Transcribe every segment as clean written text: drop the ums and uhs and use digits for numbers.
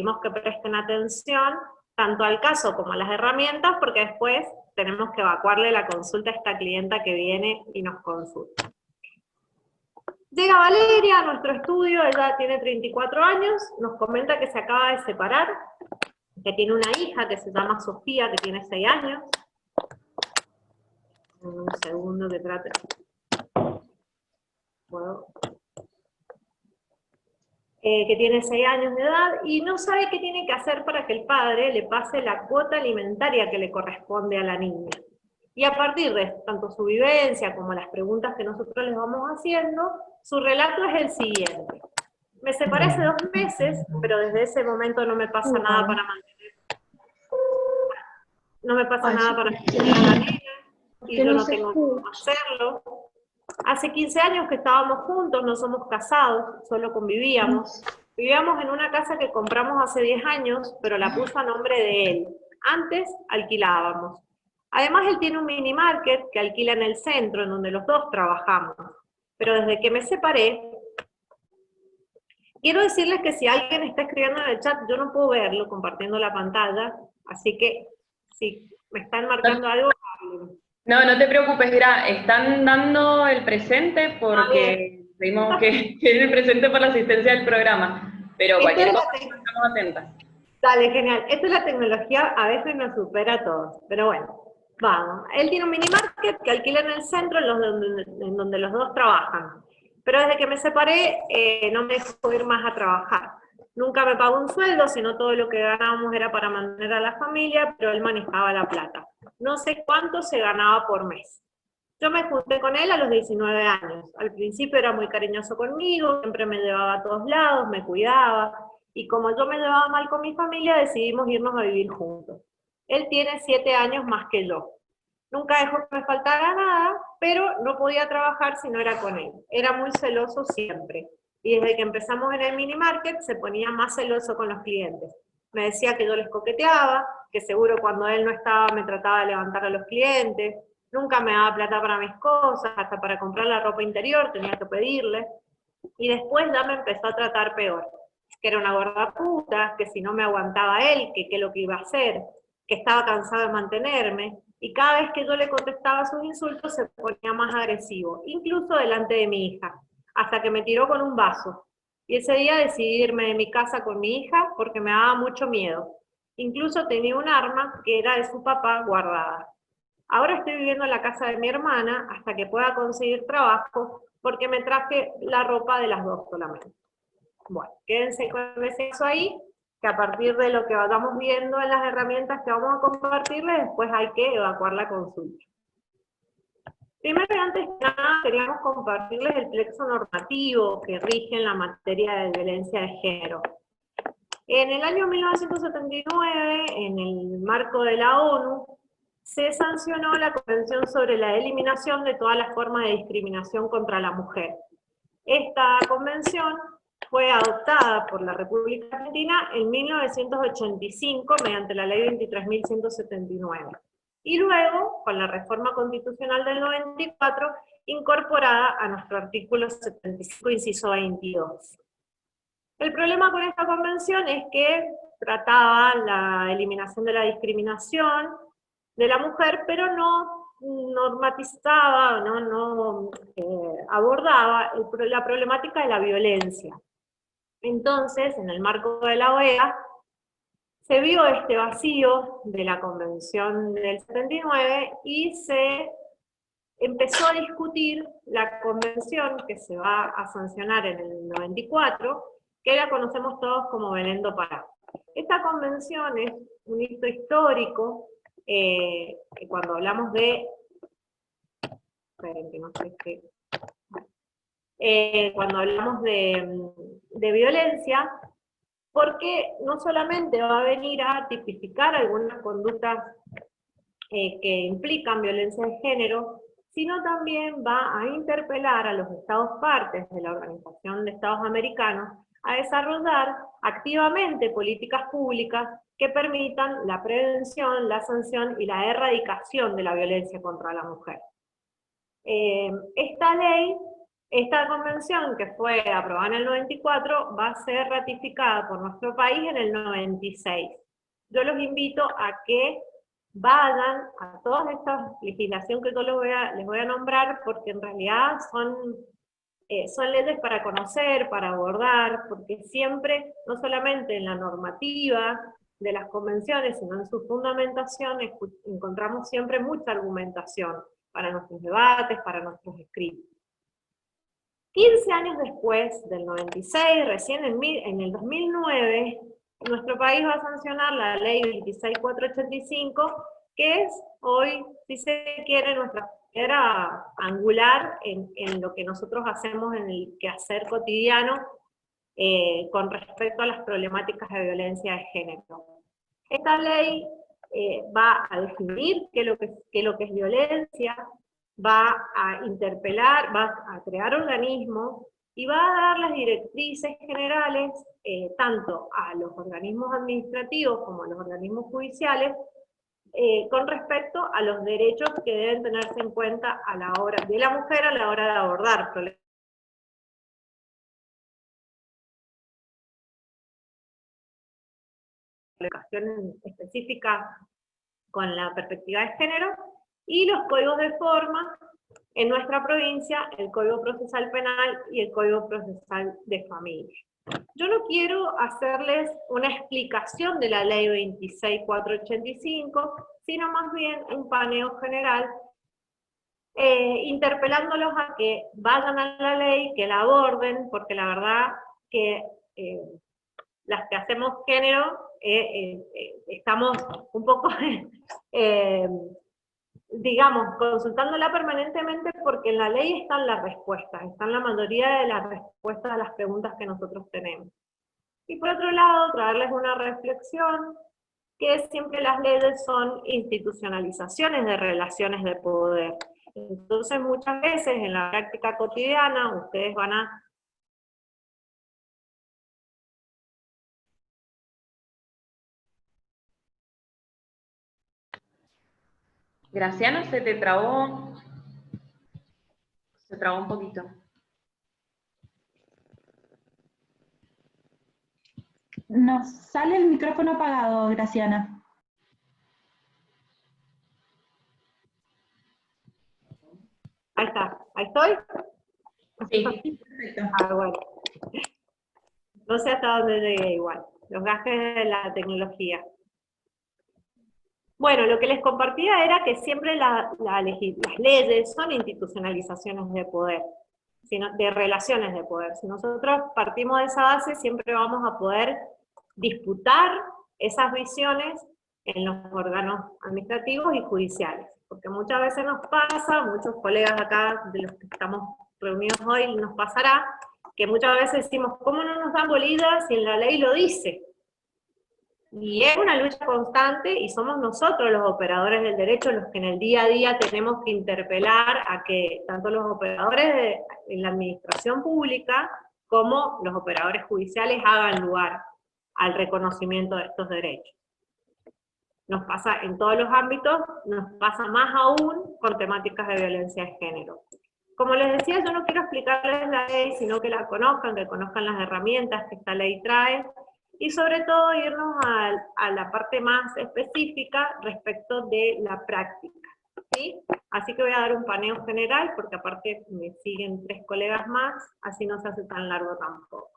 pedimos que presten atención tanto al caso como a las herramientas, porque después tenemos que evacuarle la consulta a esta clienta que viene y nos consulta. Llega Valeria a nuestro estudio, ella tiene 34 años, nos comenta que se acaba de separar, que tiene una hija que se llama Sofía, que tiene 6 años. Un segundo que trate. ¿Puedo? Que tiene 6 años de edad y no sabe qué tiene que hacer para que el padre le pase la cuota alimentaria que le corresponde a la niña. Y a partir de tanto su vivencia como las preguntas que nosotros les vamos haciendo, su relato es el siguiente. Me separé hace 2 meses, pero desde ese momento no me pasa nada para mantener. No me pasa nada para mantener a la nena, y yo no tengo cómo hacerlo. Hace 15 años que estábamos juntos, no somos casados, solo convivíamos. Vivíamos en una casa que compramos hace 10 años, pero la puso a nombre de él. Antes alquilábamos. Además, él tiene un mini market que alquila en el centro, en donde los dos trabajamos. Pero desde que me separé, quiero decirles que si alguien está escribiendo en el chat, yo no puedo verlo compartiendo la pantalla, así que si me están marcando algo, hablen. No, no te preocupes, mira, están dando el presente porque vimos que tiene el presente por la asistencia del programa, pero cualquier cosa estamos atentas. Dale, genial. Esto es la tecnología, a veces nos supera a todos, pero bueno, vamos. Él tiene un mini market que alquila en el centro en donde los dos trabajan, pero desde que me separé no me dejó ir más a trabajar. Nunca me pagó un sueldo, sino todo lo que ganábamos era para mantener a la familia, pero él manejaba la plata. No sé cuánto se ganaba por mes. Yo me junté con él a los 19 años. Al principio era muy cariñoso conmigo, siempre me llevaba a todos lados, me cuidaba, y como yo me llevaba mal con mi familia, decidimos irnos a vivir juntos. Él tiene 7 años más que yo. Nunca dejó que me faltara nada, pero no podía trabajar si no era con él. Era muy celoso siempre. Y desde que empezamos en el mini market se ponía más celoso con los clientes. Me decía que yo les coqueteaba, que seguro cuando él no estaba me trataba de levantar a los clientes, nunca me daba plata para mis cosas, hasta para comprar la ropa interior tenía que pedirle. Y después ya me empezó a tratar peor, que era una gorda puta, que si no me aguantaba él, que qué es lo que iba a hacer, que estaba cansado de mantenerme, y cada vez que yo le contestaba sus insultos se ponía más agresivo, incluso delante de mi hija, hasta que me tiró con un vaso. Y ese día decidí irme de mi casa con mi hija porque me daba mucho miedo. Incluso tenía un arma que era de su papá guardada. Ahora estoy viviendo en la casa de mi hermana hasta que pueda conseguir trabajo porque me traje la ropa de las dos solamente. Bueno, quédense con ese caso ahí, que a partir de lo que vayamos viendo en las herramientas que vamos a compartirles, después hay que evacuar la consulta. Primero y antes que nada, queríamos compartirles el plexo normativo que rige en la materia de violencia de género. En el año 1979, en el marco de la ONU, se sancionó la Convención sobre la eliminación de todas las formas de discriminación contra la mujer. Esta convención fue adoptada por la República Argentina en 1985 mediante la Ley 23.179. Y luego, con la reforma constitucional del 94, incorporada a nuestro artículo 75, inciso 22. El problema con esta convención es que trataba la eliminación de la discriminación de la mujer, pero no normatizaba, no abordaba la problemática de la violencia. Entonces, en el marco de la OEA, se vio este vacío de la Convención del 79 y se empezó a discutir la convención que se va a sancionar en el 94, que la conocemos todos como Belén do Pará. Esta convención es un hito histórico, que cuando hablamos de... Esperen que no sé qué... cuando hablamos de violencia, porque no solamente va a venir a tipificar algunas conductas que implican violencia de género, sino también va a interpelar a los Estados partes de la Organización de Estados Americanos a desarrollar activamente políticas públicas que permitan la prevención, la sanción y la erradicación de la violencia contra la mujer. Esta ley Esta convención, que fue aprobada en el 94, va a ser ratificada por nuestro país en el 96. Yo los invito a que vayan a toda esta legislación que yo les voy a nombrar, porque en realidad son leyes para conocer, para abordar, porque siempre, no solamente en la normativa de las convenciones, sino en su fundamentación, encontramos siempre mucha argumentación para nuestros debates, para nuestros escritos. 15 años después del 96, recién en el 2009, nuestro país va a sancionar la ley 26485, que es hoy, si se quiere, nuestra piedra angular en lo que nosotros hacemos en el quehacer cotidiano con respecto a las problemáticas de violencia de género. Esta ley va a definir qué es lo que es violencia, va a interpelar, va a crear organismos y va a dar las directrices generales tanto a los organismos administrativos como a los organismos judiciales con respecto a los derechos que deben tenerse en cuenta a la hora de la mujer a la hora de abordar problemas de educación específica con la perspectiva de género, y los códigos de forma, en nuestra provincia, el Código Procesal Penal y el Código Procesal de Familia. Yo no quiero hacerles una explicación de la ley 26485, sino más bien un paneo general, interpelándolos a que vayan a la ley, que la aborden, porque la verdad que las que hacemos género estamos un poco, digamos, consultándola permanentemente, porque en la ley están las respuestas, están la mayoría de las respuestas a las preguntas que nosotros tenemos. Y por otro lado, traerles una reflexión, que siempre las leyes son institucionalizaciones de relaciones de poder. Entonces muchas veces en la práctica cotidiana ustedes van a Graciana, se te trabó un poquito. Nos sale el micrófono apagado, Graciana. Ahí está, ahí estoy. Sí. Perfecto. Bueno. No sé hasta dónde llegué igual. Los gajes de la tecnología. Bueno, lo que les compartía era que siempre las leyes son institucionalizaciones de poder, de relaciones de poder. Si nosotros partimos de esa base, siempre vamos a poder disputar esas visiones en los órganos administrativos y judiciales. Porque muchas veces nos pasa, muchos colegas acá de los que estamos reunidos hoy nos pasará, que muchas veces decimos, ¿cómo no nos dan bolilla si en la ley lo dice? Y es una lucha constante, y somos nosotros los operadores del derecho los que en el día a día tenemos que interpelar a que tanto los operadores en la administración pública como los operadores judiciales hagan lugar al reconocimiento de estos derechos. Nos pasa en todos los ámbitos, nos pasa más aún con temáticas de violencia de género. Como les decía, yo no quiero explicarles la ley, sino que la conozcan, que conozcan las herramientas que esta ley trae, y sobre todo irnos a la parte más específica respecto de la práctica, ¿sí? Así que voy a dar un paneo general, porque aparte me siguen 3 colegas más, así no se hace tan largo tampoco.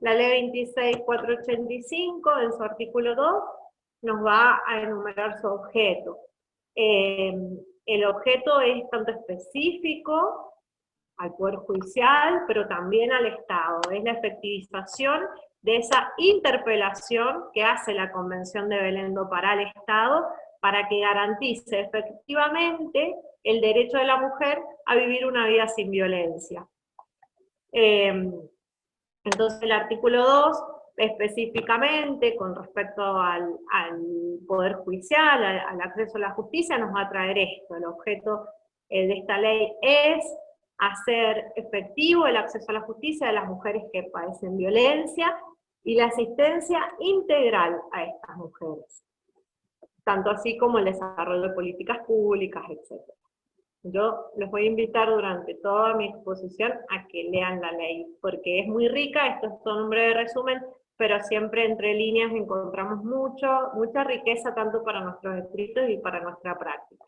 La ley 26485, en su artículo 2, nos va a enumerar su objeto. El objeto es tanto específico al Poder Judicial, pero también al Estado. Es la efectivización de esa interpelación que hace la Convención de Belén do Pará al Estado para que garantice efectivamente el derecho de la mujer a vivir una vida sin violencia. Entonces el artículo 2, específicamente con respecto al Poder Judicial, al acceso a la justicia, nos va a traer esto. El objeto de esta ley es hacer efectivo el acceso a la justicia de las mujeres que padecen violencia y la asistencia integral a estas mujeres, tanto así como el desarrollo de políticas públicas, etc. Yo los voy a invitar durante toda mi exposición a que lean la ley, porque es muy rica, esto es todo un breve resumen, pero siempre entre líneas encontramos mucha riqueza tanto para nuestros escritos y para nuestra práctica.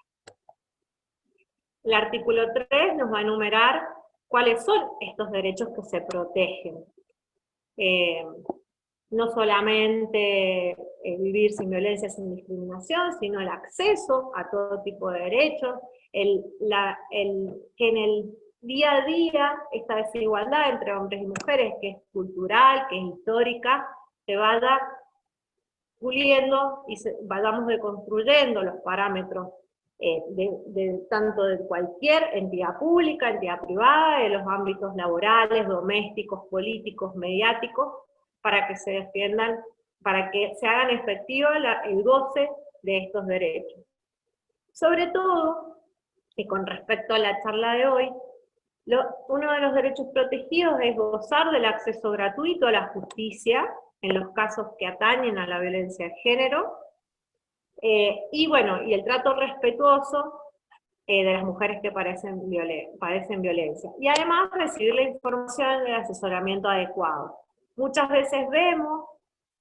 El artículo 3 nos va a enumerar cuáles son estos derechos que se protegen. No solamente vivir sin violencia, sin discriminación, sino el acceso a todo tipo de derechos, que en el día a día esta desigualdad entre hombres y mujeres, que es cultural, que es histórica, se vaya puliendo y vayamos deconstruyendo los parámetros tanto de cualquier entidad pública, entidad privada, de los ámbitos laborales, domésticos, políticos, mediáticos, para que se defiendan, para que se hagan efectivo el goce de estos derechos. Sobre todo, y con respecto a la charla de hoy, uno de los derechos protegidos es gozar del acceso gratuito a la justicia, en los casos que atañen a la violencia de género, y el trato respetuoso de las mujeres que padecen violencia. Y además recibir la información y el asesoramiento adecuado. Muchas veces vemos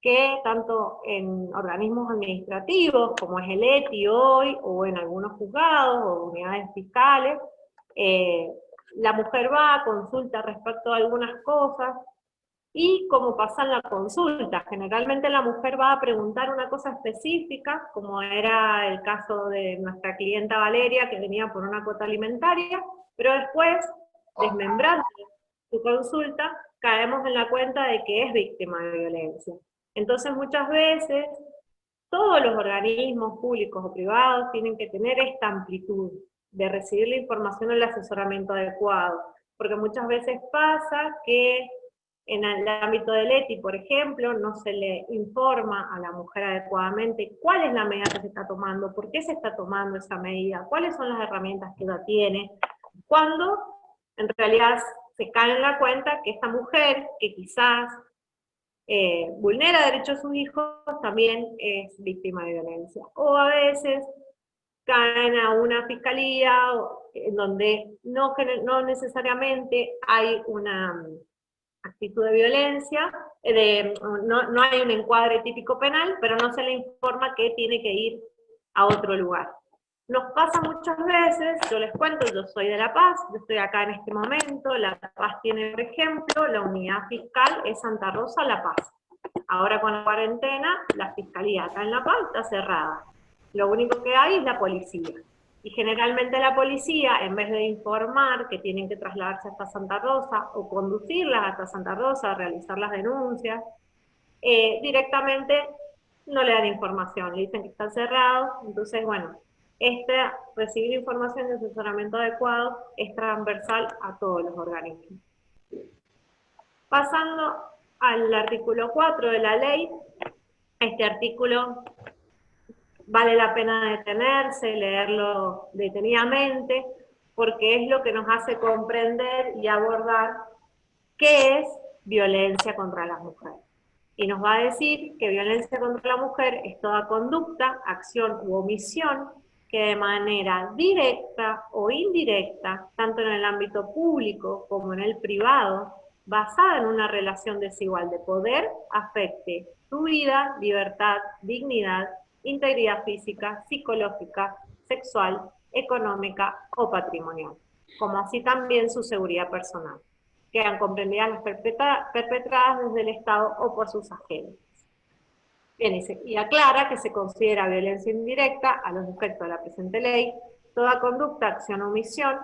que tanto en organismos administrativos, como es el ETI hoy, o en algunos juzgados o unidades fiscales, la mujer va, consulta respecto a algunas cosas, y como pasa en la consulta, generalmente la mujer va a preguntar una cosa específica, como era el caso de nuestra clienta Valeria, que venía por una cuota alimentaria, pero después, desmembrando su consulta, caemos en la cuenta de que es víctima de violencia. Entonces muchas veces, todos los organismos públicos o privados tienen que tener esta amplitud de recibir la información y el asesoramiento adecuado, porque muchas veces pasa que en el ámbito del ETI, por ejemplo, no se le informa a la mujer adecuadamente cuál es la medida que se está tomando, por qué se está tomando esa medida, cuáles son las herramientas que ella tiene, cuando en realidad se cae en la cuenta que esta mujer, que quizás vulnera derechos de sus hijos, también es víctima de violencia. O a veces caen a una fiscalía en donde no necesariamente hay una actitud de violencia, no hay un encuadre típico penal, pero no se le informa que tiene que ir a otro lugar. Nos pasa muchas veces, yo les cuento, yo soy de La Paz, yo estoy acá en este momento, La Paz tiene, por ejemplo, la unidad fiscal es Santa Rosa, La Paz. Ahora con la cuarentena, la fiscalía acá en La Paz está cerrada. Lo único que hay es la policía. Y generalmente la policía, en vez de informar que tienen que trasladarse hasta Santa Rosa o conducirlas hasta Santa Rosa a realizar las denuncias, directamente no le dan información, le dicen que están cerrados. Entonces, recibir información y asesoramiento adecuado es transversal a todos los organismos. Pasando al artículo 4 de la ley, este artículo vale la pena detenerse, leerlo detenidamente, porque es lo que nos hace comprender y abordar qué es violencia contra las mujeres. Y nos va a decir que violencia contra la mujer es toda conducta, acción u omisión que de manera directa o indirecta, tanto en el ámbito público como en el privado, basada en una relación desigual de poder, afecte su vida, libertad, dignidad, integridad física, psicológica, sexual, económica o patrimonial, como así también su seguridad personal. Quedan comprendidas las perpetradas desde el Estado o por sus agentes. Bien, y aclara que se considera violencia indirecta, a los efectos de la presente ley, toda conducta, acción o omisión,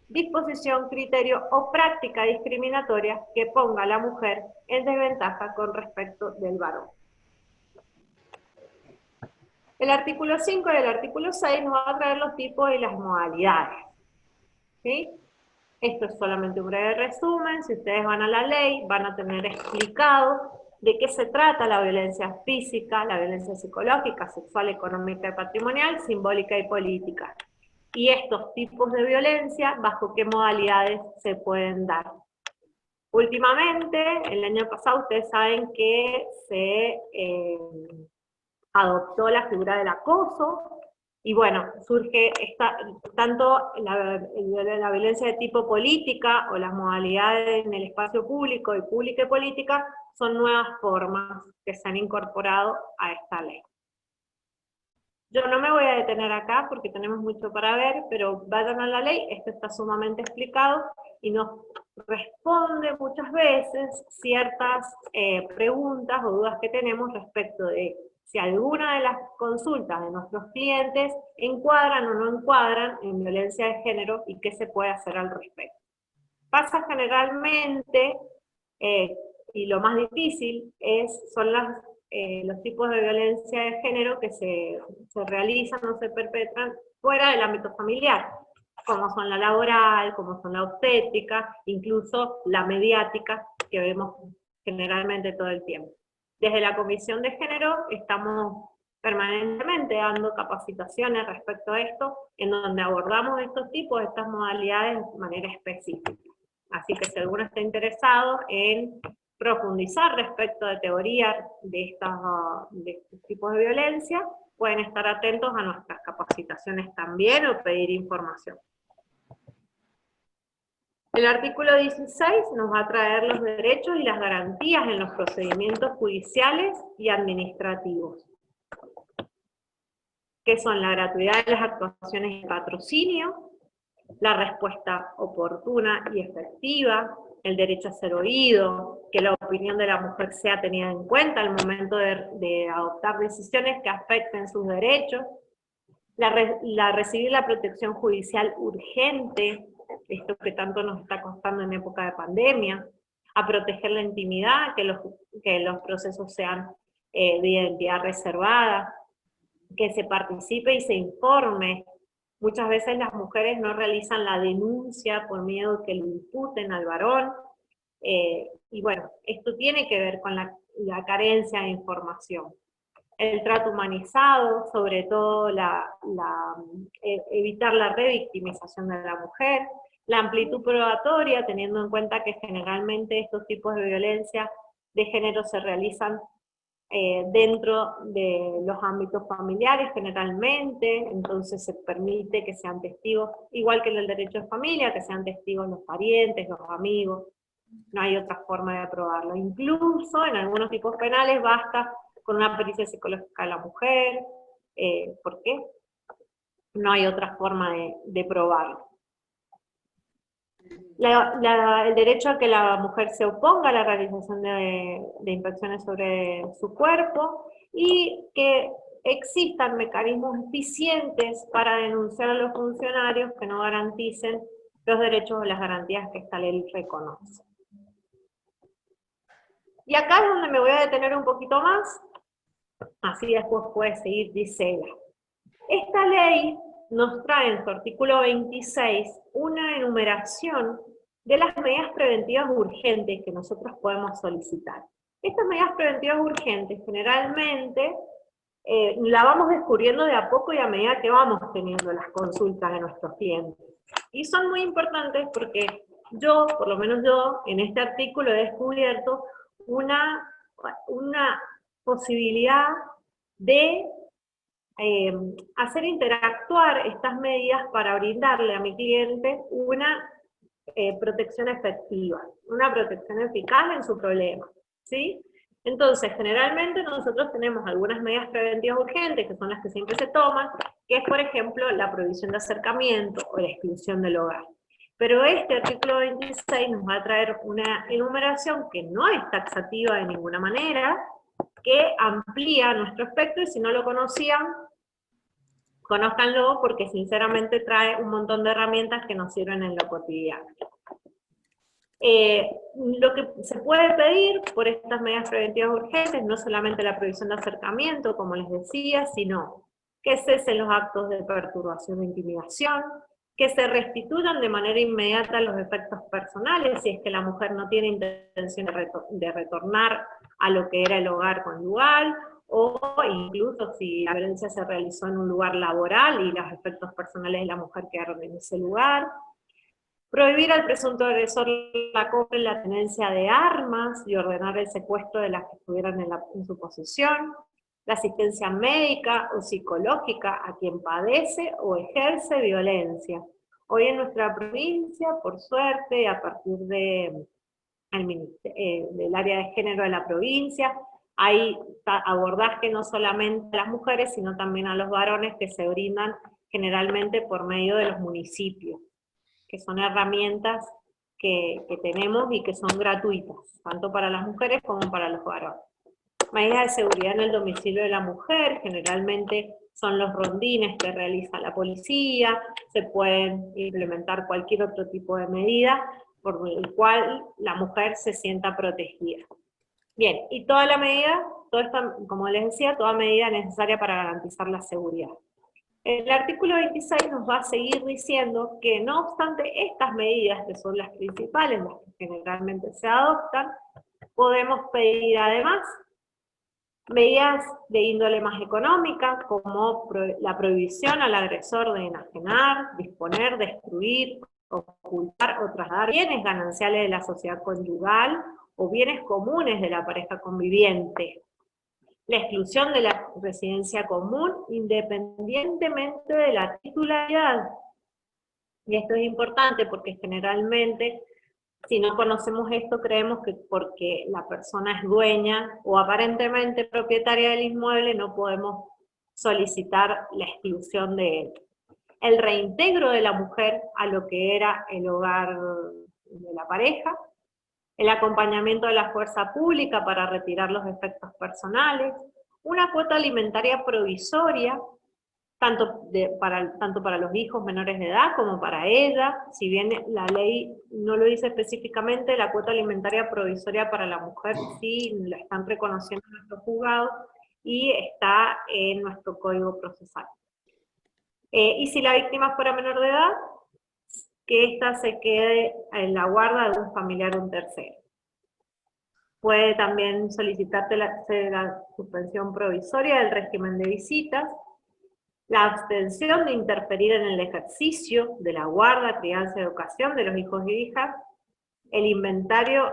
disposición, criterio o práctica discriminatoria que ponga a la mujer en desventaja con respecto del varón. El artículo 5 y el artículo 6 nos va a traer los tipos y las modalidades. ¿Sí? Esto es solamente un breve resumen. Si ustedes van a la ley, van a tener explicado de qué se trata la violencia física, la violencia psicológica, sexual, económica y patrimonial, simbólica y política. Y estos tipos de violencia, bajo qué modalidades se pueden dar. Últimamente, el año pasado, ustedes saben que se adoptó la figura del acoso, Y bueno, surge tanto la violencia de tipo política o las modalidades en el espacio público y pública y política son nuevas formas que se han incorporado a esta ley. Yo no me voy a detener acá porque tenemos mucho para ver, pero vayan a la ley, esto está sumamente explicado y nos responde muchas veces ciertas preguntas o dudas que tenemos respecto de si alguna de las consultas de nuestros clientes encuadran o no encuadran en violencia de género y qué se puede hacer al respecto. Pasa generalmente, y lo más difícil, son los tipos de violencia de género que se realizan o se perpetran fuera del ámbito familiar, como son la laboral, como son la obstétrica, incluso la mediática, que vemos generalmente todo el tiempo. Desde la Comisión de Género estamos permanentemente dando capacitaciones respecto a esto, en donde abordamos estos tipos, estas modalidades de manera específica. Así que si alguno está interesado en profundizar respecto de teoría de estos tipos de violencia, pueden estar atentos a nuestras capacitaciones también o pedir información. El artículo 16 nos va a traer los derechos y las garantías en los procedimientos judiciales y administrativos, que son la gratuidad de las actuaciones de patrocinio, la respuesta oportuna y efectiva, el derecho a ser oído, que la opinión de la mujer sea tenida en cuenta al momento de adoptar decisiones que afecten sus derechos, recibir la protección judicial urgente, esto que tanto nos está costando en época de pandemia, a proteger la intimidad, que los procesos sean de identidad reservada, que se participe y se informe. Muchas veces las mujeres no realizan la denuncia por miedo de que lo imputen al varón, y bueno, esto tiene que ver con la carencia de información. El trato humanizado, sobre todo evitar la revictimización de la mujer, la amplitud probatoria, teniendo en cuenta que generalmente estos tipos de violencia de género se realizan dentro de los ámbitos familiares generalmente, entonces se permite que sean testigos, igual que en el derecho de familia, que sean testigos los parientes, los amigos, no hay otra forma de probarlo. Incluso en algunos tipos penales basta con una pericia psicológica de la mujer. ¿Por qué? No hay otra forma de probarlo. El derecho a que la mujer se oponga a la realización de inspecciones sobre su cuerpo y que existan mecanismos eficientes para denunciar a los funcionarios que no garanticen los derechos o las garantías que esta ley reconoce. Y acá es donde me voy a detener un poquito más, así después puede seguir Gisela. Esta ley nos trae en su artículo 26 una enumeración de las medidas preventivas urgentes que nosotros podemos solicitar. Estas medidas preventivas urgentes generalmente la vamos descubriendo de a poco y a medida que vamos teniendo las consultas de nuestros clientes. Y son muy importantes porque yo, por lo menos yo, en este artículo he descubierto una posibilidad de hacer interactuar estas medidas para brindarle a mi cliente una protección efectiva, una protección eficaz en su problema, ¿sí? Entonces, generalmente nosotros tenemos algunas medidas preventivas urgentes, que son las que siempre se toman, que es, por ejemplo, la prohibición de acercamiento o la exclusión del hogar. Pero este artículo 26 nos va a traer una enumeración que no es taxativa de ninguna manera, que amplía nuestro espectro, y si no lo conocían, conózcanlo porque sinceramente trae un montón de herramientas que nos sirven en lo cotidiano. Lo que se puede pedir por estas medidas preventivas urgentes, no solamente la prohibición de acercamiento, como les decía, sino que cesen los actos de perturbación e intimidación, que se restituyan de manera inmediata los efectos personales, si es que la mujer no tiene intención de retornar a lo que era el hogar conyugal, o incluso si la violencia se realizó en un lugar laboral y los efectos personales de la mujer quedaron en ese lugar. Prohibir al presunto agresor la compra y la tenencia de armas y ordenar el secuestro de las que estuvieran en su posesión. la asistencia médica o psicológica a quien padece o ejerce violencia. Hoy en nuestra provincia, por suerte, a partir del área de género de la provincia, hay abordaje no solamente a las mujeres, sino también a los varones que se brindan generalmente por medio de los municipios, que son herramientas que tenemos y que son gratuitas, tanto para las mujeres como para los varones. Medidas de seguridad en el domicilio de la mujer, generalmente son los rondines que realiza la policía, se pueden implementar cualquier otro tipo de medida por el cual la mujer se sienta protegida. Bien, y toda la medida, como les decía, toda medida necesaria para garantizar la seguridad. El artículo 26 nos va a seguir diciendo que no obstante estas medidas, que son las principales, las que generalmente se adoptan, podemos pedir además medidas de índole más económica, como la prohibición al agresor de enajenar, disponer, destruir, ocultar o trasladar bienes gananciales de la sociedad conyugal o bienes comunes de la pareja conviviente. La exclusión de la residencia común independientemente de la titularidad. Y esto es importante porque generalmente, si no conocemos esto, creemos que porque la persona es dueña o aparentemente propietaria del inmueble, no podemos solicitar la exclusión de él. El reintegro de la mujer a lo que era el hogar de la pareja, el acompañamiento de la fuerza pública para retirar los efectos personales, una cuota alimentaria provisoria, tanto para los hijos menores de edad como para ella, si bien la ley no lo dice específicamente, la cuota alimentaria provisoria para la mujer sí la están reconociendo en nuestro juzgado y está en nuestro código procesal. Y si la víctima fuera menor de edad, que ésta se quede en la guarda de un familiar o un tercero. Puede también solicitarse la suspensión provisoria del régimen de visitas, la abstención de interferir en el ejercicio de la guarda, crianza y educación de los hijos y hijas, el inventario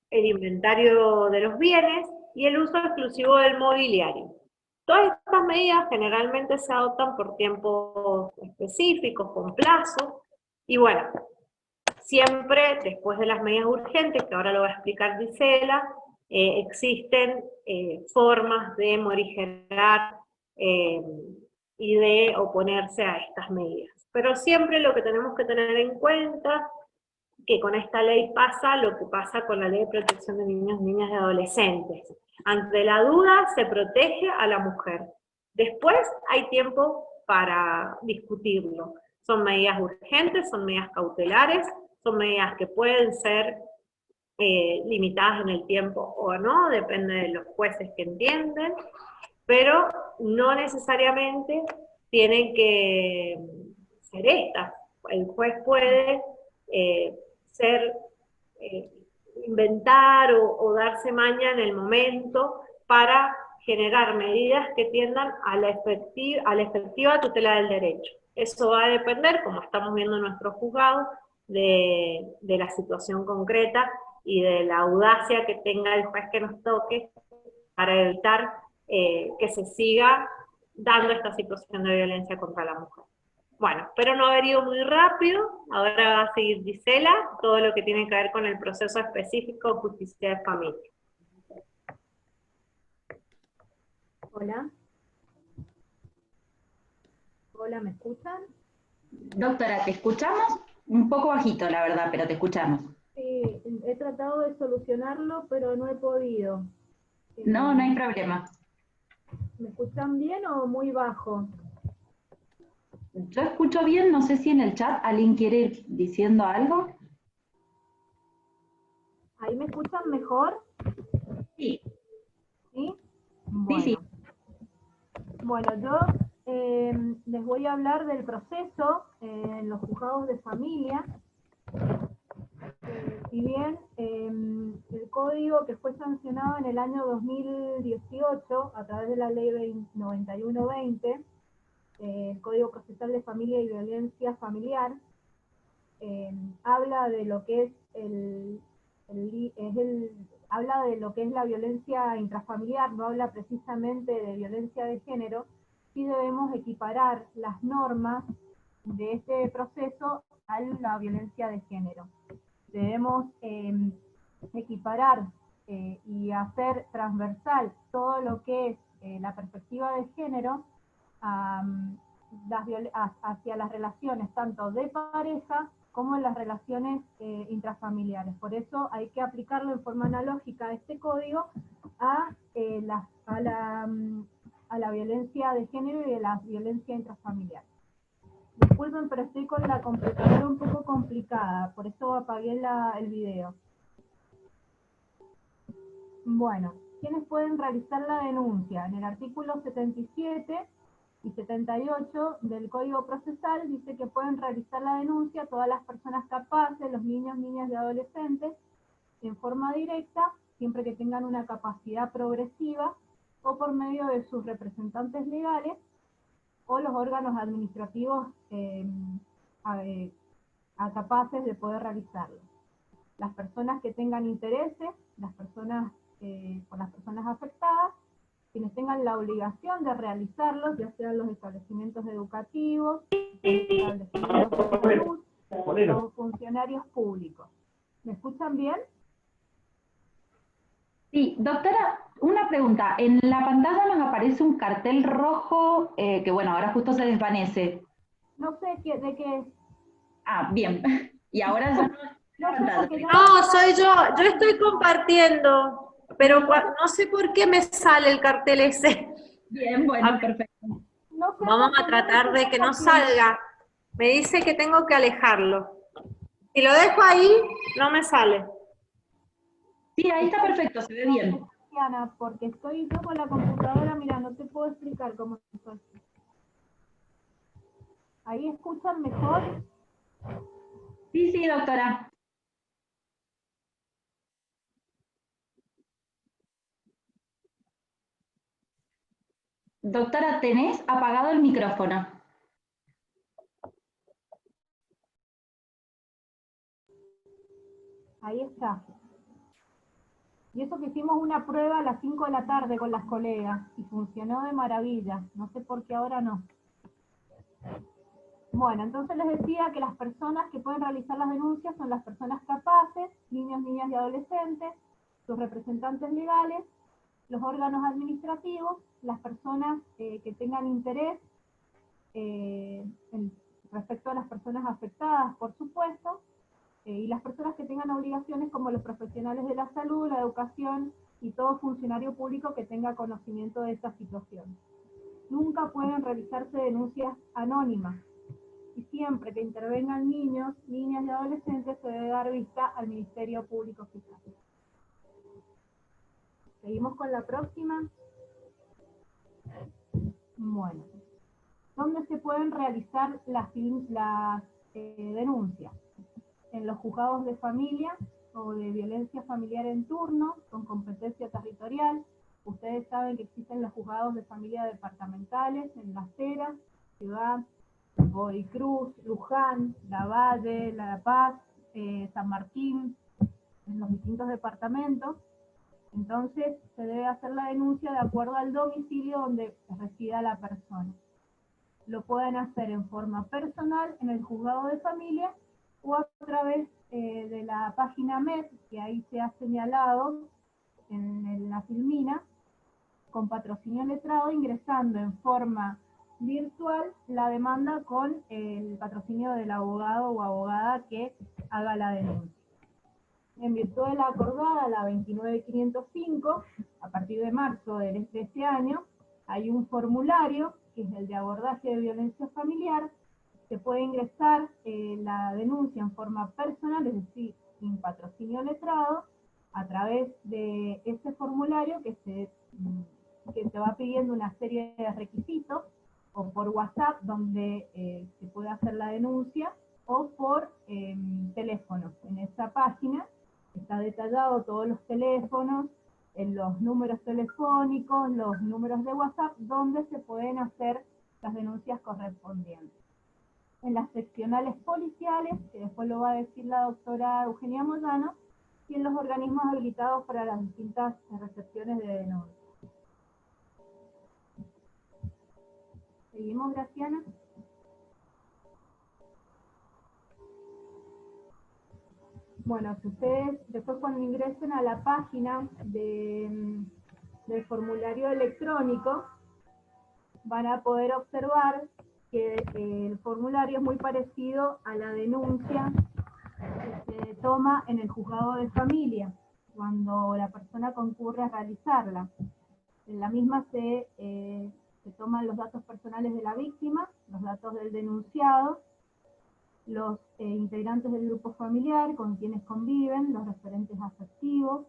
de los bienes y el uso exclusivo del mobiliario. Todas estas medidas generalmente se adoptan por tiempos específicos, con plazo, y bueno, siempre después de las medidas urgentes, que ahora lo va a explicar Gisela, existen formas de morigerar y de oponerse a estas medidas. Pero siempre lo que tenemos que tener en cuenta, que con esta ley pasa lo que pasa con la Ley de Protección de Niños, Niñas y Adolescentes. Ante la duda se protege a la mujer. Después hay tiempo para discutirlo. Son medidas urgentes, son medidas cautelares, son medidas que pueden ser limitadas en el tiempo o no, depende de los jueces que entienden, pero no necesariamente tienen que ser estas. El juez puede inventar o darse maña en el momento para generar medidas que tiendan a la efectiva tutela del derecho. Eso va a depender, como estamos viendo en nuestro juzgado, de la situación concreta y de la audacia que tenga el juez que nos toque para evitar que se siga dando esta situación de violencia contra la mujer. Bueno, espero no haber ido muy rápido, ahora va a seguir Gisela, todo lo que tiene que ver con el proceso específico de justicia de familia. Hola. Hola, ¿me escuchan? Doctora, te escuchamos un poco bajito, la verdad, pero te escuchamos. Sí, he tratado de solucionarlo, pero no he podido. No, no hay problema. ¿Me escuchan bien o muy bajo? Yo escucho bien, no sé si en el chat alguien quiere ir diciendo algo. ¿Ahí me escuchan mejor? Sí. ¿Sí? Bueno. Sí. Bueno, yo les voy a hablar del proceso en los juzgados de familia. Si bien el código que fue sancionado en el año 2018 a través de la ley 9120, el Código Procesal de Familia y Violencia Familiar, habla de lo que es habla de lo que es la violencia intrafamiliar, no habla precisamente de violencia de género. Sí debemos equiparar las normas de este proceso a la violencia de género. Debemos equiparar y hacer transversal todo lo que es la perspectiva de género hacia las relaciones tanto de pareja como en las relaciones intrafamiliares. Por eso hay que aplicarlo en forma analógica este código a la violencia de género y a la violencia intrafamiliar. Disculpen, pero estoy con la computadora un poco complicada, por eso apagué el video. Bueno, ¿quiénes pueden realizar la denuncia? En el artículo 77 y 78 del Código Procesal dice que pueden realizar la denuncia todas las personas capaces, los niños, niñas y adolescentes, en forma directa, siempre que tengan una capacidad progresiva, o por medio de sus representantes legales, o los órganos administrativos capaces de poder realizarlo. Las personas que tengan intereses, las personas afectadas, quienes tengan la obligación de realizarlos, ya sean los establecimientos educativos, los establecimientos de salud, o funcionarios públicos. ¿Me escuchan bien? Sí, doctora, una pregunta. En la pantalla nos aparece un cartel rojo que, bueno, ahora justo se desvanece. No sé de qué es. Ah, bien. Y ahora ya no es la pantalla. No, soy yo. Yo estoy compartiendo, pero no sé por qué me sale el cartel ese. Bien, bueno, perfecto. No sé. Vamos a tratar de que no salga. Me dice que tengo que alejarlo. Si lo dejo ahí, no me sale. Sí, ahí está perfecto, se ve bien. Ana, porque estoy yo con la computadora, mira, no te puedo explicar cómo estoy. ¿Ahí escuchan mejor? Sí, sí, doctora. Doctora, tenés apagado el micrófono. Ahí está. Y eso que hicimos una prueba a las 5 de la tarde con las colegas y funcionó de maravilla. No sé por qué ahora no. Bueno, entonces les decía que las personas que pueden realizar las denuncias son las personas capaces, niños, niñas y adolescentes, sus representantes legales, los órganos administrativos, las personas que tengan interés respecto a las personas afectadas, por supuesto, y las personas que tengan obligaciones como los profesionales de la salud, la educación y todo funcionario público que tenga conocimiento de esta situación. Nunca pueden realizarse denuncias anónimas y siempre que intervengan niños, niñas y adolescentes se debe dar vista al Ministerio Público Fiscal. Seguimos con la próxima. Bueno, ¿dónde se pueden realizar las denuncias? En los juzgados de familia o de violencia familiar en turno, con competencia territorial. Ustedes saben que existen los juzgados de familia departamentales en Las Heras, Ciudad, Godoy Cruz, Luján, Lavalle, La Paz, San Martín, en los distintos departamentos. Entonces se debe hacer la denuncia de acuerdo al domicilio donde resida la persona. Lo pueden hacer en forma personal en el juzgado de familia o a través de la página MED, que ahí se ha señalado en la filmina, con patrocinio letrado, ingresando en forma virtual la demanda con el patrocinio del abogado o abogada que haga la denuncia. En virtud de la acordada, la 29505, a partir de marzo de este año, hay un formulario, que es el de abordaje de violencia familiar. Se puede ingresar la denuncia en forma personal, es decir, sin patrocinio letrado, a través de ese formulario que te va pidiendo una serie de requisitos, o por WhatsApp, donde se puede hacer la denuncia, o por teléfono. En esa página está detallado todos los teléfonos, los números telefónicos, los números de WhatsApp, donde se pueden hacer las denuncias correspondientes. En las seccionales policiales, que después lo va a decir la doctora Eugenia Moyano, y en los organismos habilitados para las distintas recepciones de denuncia. ¿Seguimos, Graciana? Bueno, si ustedes después cuando ingresen a la página del formulario electrónico, van a poder observar que el formulario es muy parecido a la denuncia que se toma en el juzgado de familia, cuando la persona concurre a realizarla. En la misma se toman los datos personales de la víctima, los datos del denunciado, los integrantes del grupo familiar con quienes conviven, los referentes afectivos,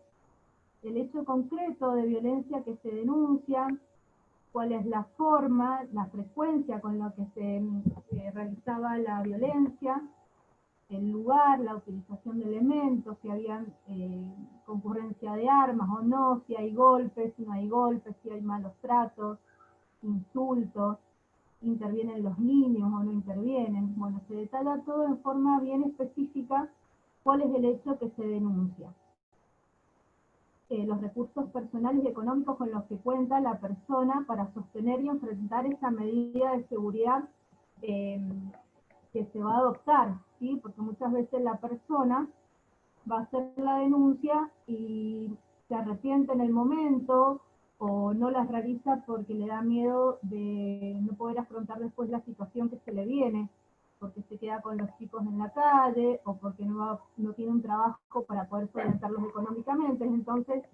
el hecho concreto de violencia que se denuncia, cuál es la forma, la frecuencia con la que se realizaba la violencia, el lugar, la utilización de elementos, si había concurrencia de armas o no, si hay golpes, si no hay golpes, si hay malos tratos, insultos, intervienen los niños o no intervienen. Bueno, se detalla todo en forma bien específica cuál es el hecho que se denuncia. Los recursos personales y económicos con los que cuenta la persona para sostener y enfrentar esa medida de seguridad que se va a adoptar, ¿sí? Porque muchas veces la persona va a hacer la denuncia y se arrepiente en el momento o no las realiza porque le da miedo de no poder afrontar después la situación que se le viene, porque se queda con los chicos en la calle o porque no tiene un trabajo para poder solventarlos económicamente. Entonces,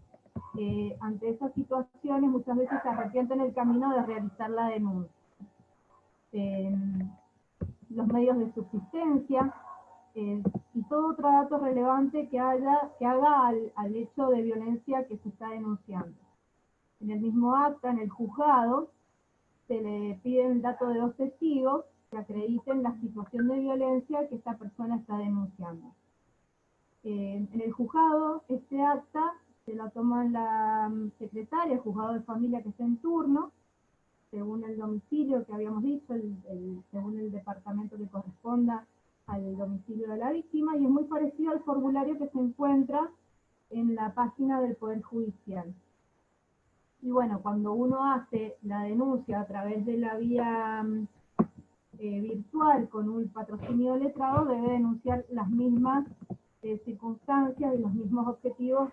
ante esas situaciones muchas veces se arrepiente en el camino de realizar la denuncia. Los medios de subsistencia y todo otro dato relevante que haga al hecho de violencia que se está denunciando. En el mismo acta, en el juzgado, se le pide el dato de 2 testigos que acrediten la situación de violencia que esta persona está denunciando. En el juzgado, este acta se la toma la secretaria, el juzgado de familia que está en turno, según el domicilio que habíamos dicho, según el departamento que corresponda al domicilio de la víctima, y es muy parecido al formulario que se encuentra en la página del Poder Judicial. Y bueno, cuando uno hace la denuncia a través de la vía virtual con un patrocinio letrado, debe denunciar las mismas circunstancias y los mismos objetivos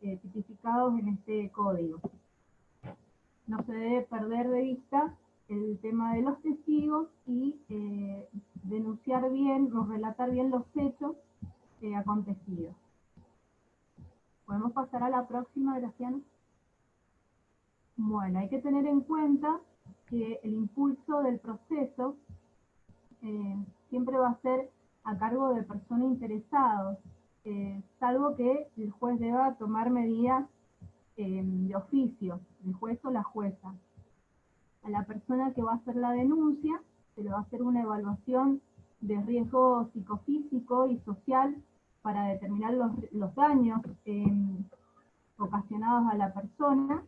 tipificados en este código. No se debe perder de vista el tema de los testigos y denunciar bien o relatar bien los hechos acontecidos. ¿Podemos pasar a la próxima, Graciano? Bueno, hay que tener en cuenta que el impulso del proceso siempre va a ser a cargo de personas interesadas, salvo que el juez deba tomar medidas de oficio, el juez o la jueza. A la persona que va a hacer la denuncia se le va a hacer una evaluación de riesgo psicofísico y social para determinar los daños ocasionados a la persona,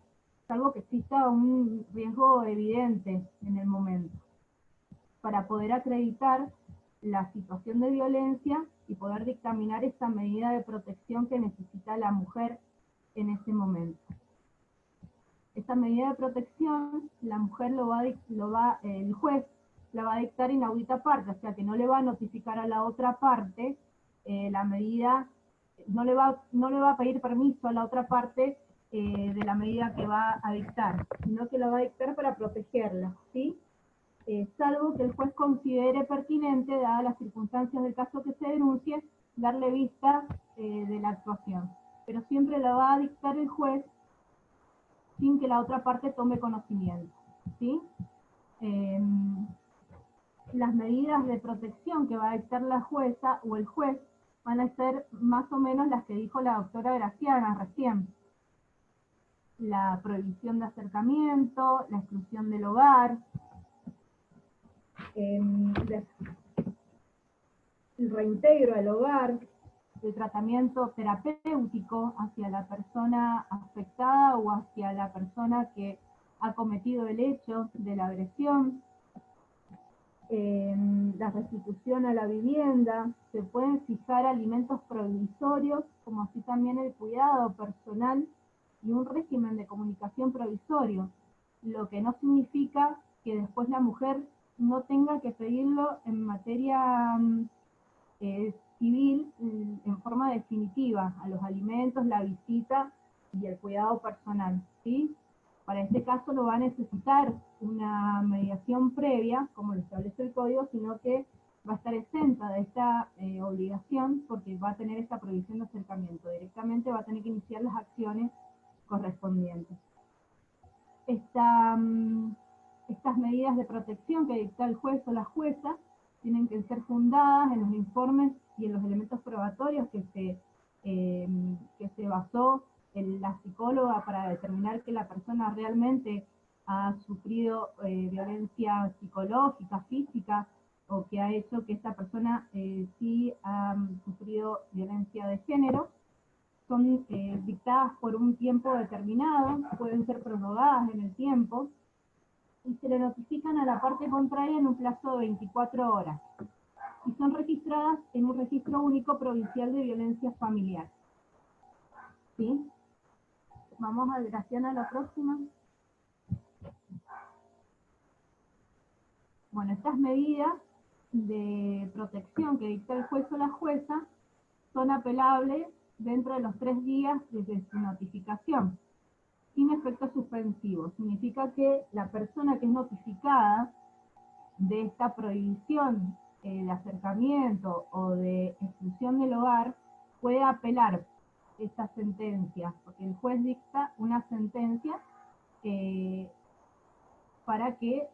salvo que exista un riesgo evidente en el momento, para poder acreditar la situación de violencia y poder dictaminar esa medida de protección que necesita la mujer en ese momento. Esta medida de protección, la mujer el juez la va a dictar inaudita parte, o sea que no le va a notificar a la otra parte la medida, no le va a pedir permiso a la otra parte de la medida que va a dictar, sino que la va a dictar para protegerla, ¿sí? Salvo que el juez considere pertinente, dadas las circunstancias del caso que se denuncie, darle vista de la actuación. Pero siempre la va a dictar el juez sin que la otra parte tome conocimiento, ¿sí? Las medidas de protección que va a dictar la jueza o el juez van a ser más o menos las que dijo la doctora Graciana recién. La prohibición de acercamiento, la exclusión del hogar, el reintegro al hogar, el tratamiento terapéutico hacia la persona afectada o hacia la persona que ha cometido el hecho de la agresión, la restitución a la vivienda, se pueden fijar alimentos provisorios, como así también el cuidado personal y un régimen de comunicación provisorio, lo que no significa que después la mujer no tenga que pedirlo en materia civil en forma definitiva, a los alimentos, la visita y el cuidado personal, ¿sí? Para este caso no va a necesitar una mediación previa, como lo establece el código, sino que va a estar exenta de esta obligación porque va a tener esta prohibición de acercamiento. Directamente va a tener que iniciar las acciones correspondientes. Estas medidas de protección que dicta el juez o la jueza tienen que ser fundadas en los informes y en los elementos probatorios que se basó en la psicóloga para determinar que la persona realmente ha sufrido violencia psicológica, física, o que ha hecho que esta persona sí ha sufrido violencia de género. Son dictadas por un tiempo determinado, pueden ser prorrogadas en el tiempo, y se le notifican a la parte contraria en un plazo de 24 horas. Y son registradas en un registro único provincial de violencia familiar. ¿Sí? Vamos a Graciana a la próxima. Bueno, estas medidas de protección que dicta el juez o la jueza son apelables dentro de los 3 días desde su notificación, sin efecto suspensivo. Significa que la persona que es notificada de esta prohibición de acercamiento o de exclusión del hogar puede apelar esta sentencia, porque el juez dicta una sentencia para que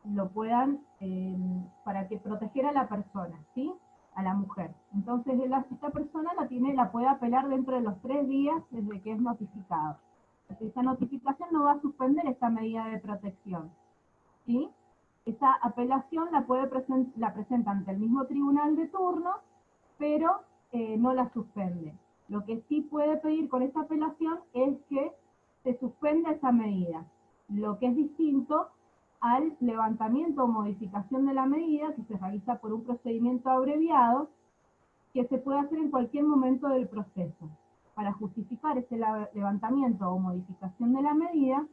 lo puedan, para que proteger a la persona, ¿sí? A la mujer. Entonces esta persona la puede apelar dentro de los 3 días desde que es notificado. Esa notificación no va a suspender esta medida de protección, ¿sí? Esa apelación la presenta ante el mismo tribunal de turno, pero no la suspende. Lo que sí puede pedir con esta apelación es que se suspenda esa medida, lo que es distinto al levantamiento o modificación de la medida, que se realiza por un procedimiento abreviado, que se puede hacer en cualquier momento del proceso. Para justificar ese levantamiento o modificación de la medida,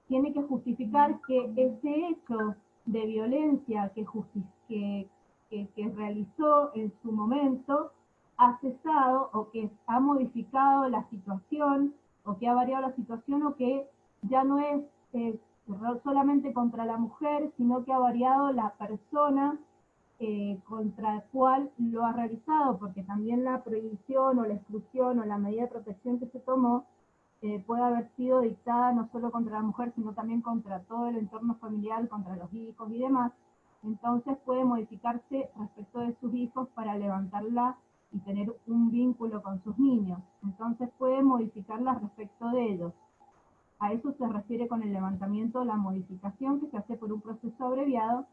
tiene que justificar que ese hecho de violencia que realizó en su momento ha cesado, o que ha modificado la situación, o que ha variado la situación, o que ya no es solamente contra la mujer, sino que ha variado la persona contra la cual lo ha realizado, porque también la prohibición o la exclusión o la medida de protección que se tomó puede haber sido dictada no solo contra la mujer, sino también contra todo el entorno familiar, contra los hijos y demás. Entonces puede modificarse respecto de sus hijos para levantarla y tener un vínculo con sus niños. Entonces puede modificarla respecto de ellos. A eso se refiere con el levantamiento, la modificación que se hace por un proceso abreviado,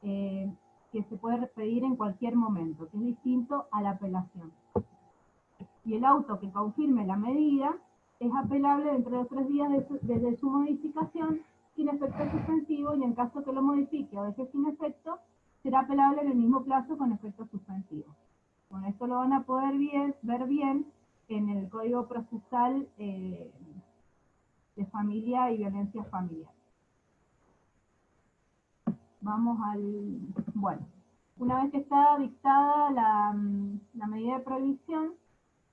que se puede pedir en cualquier momento, que es distinto a la apelación. Y el auto que confirme la medida es apelable dentro de los 3 días desde su modificación, sin efecto suspensivo, y en caso que lo modifique o deje sin efecto, será apelable en el mismo plazo con efecto suspensivo. Con esto lo van a poder ver bien en el Código Procesal de Familia y Violencia Familiar. Vamos bueno, una vez que está dictada la medida de prohibición,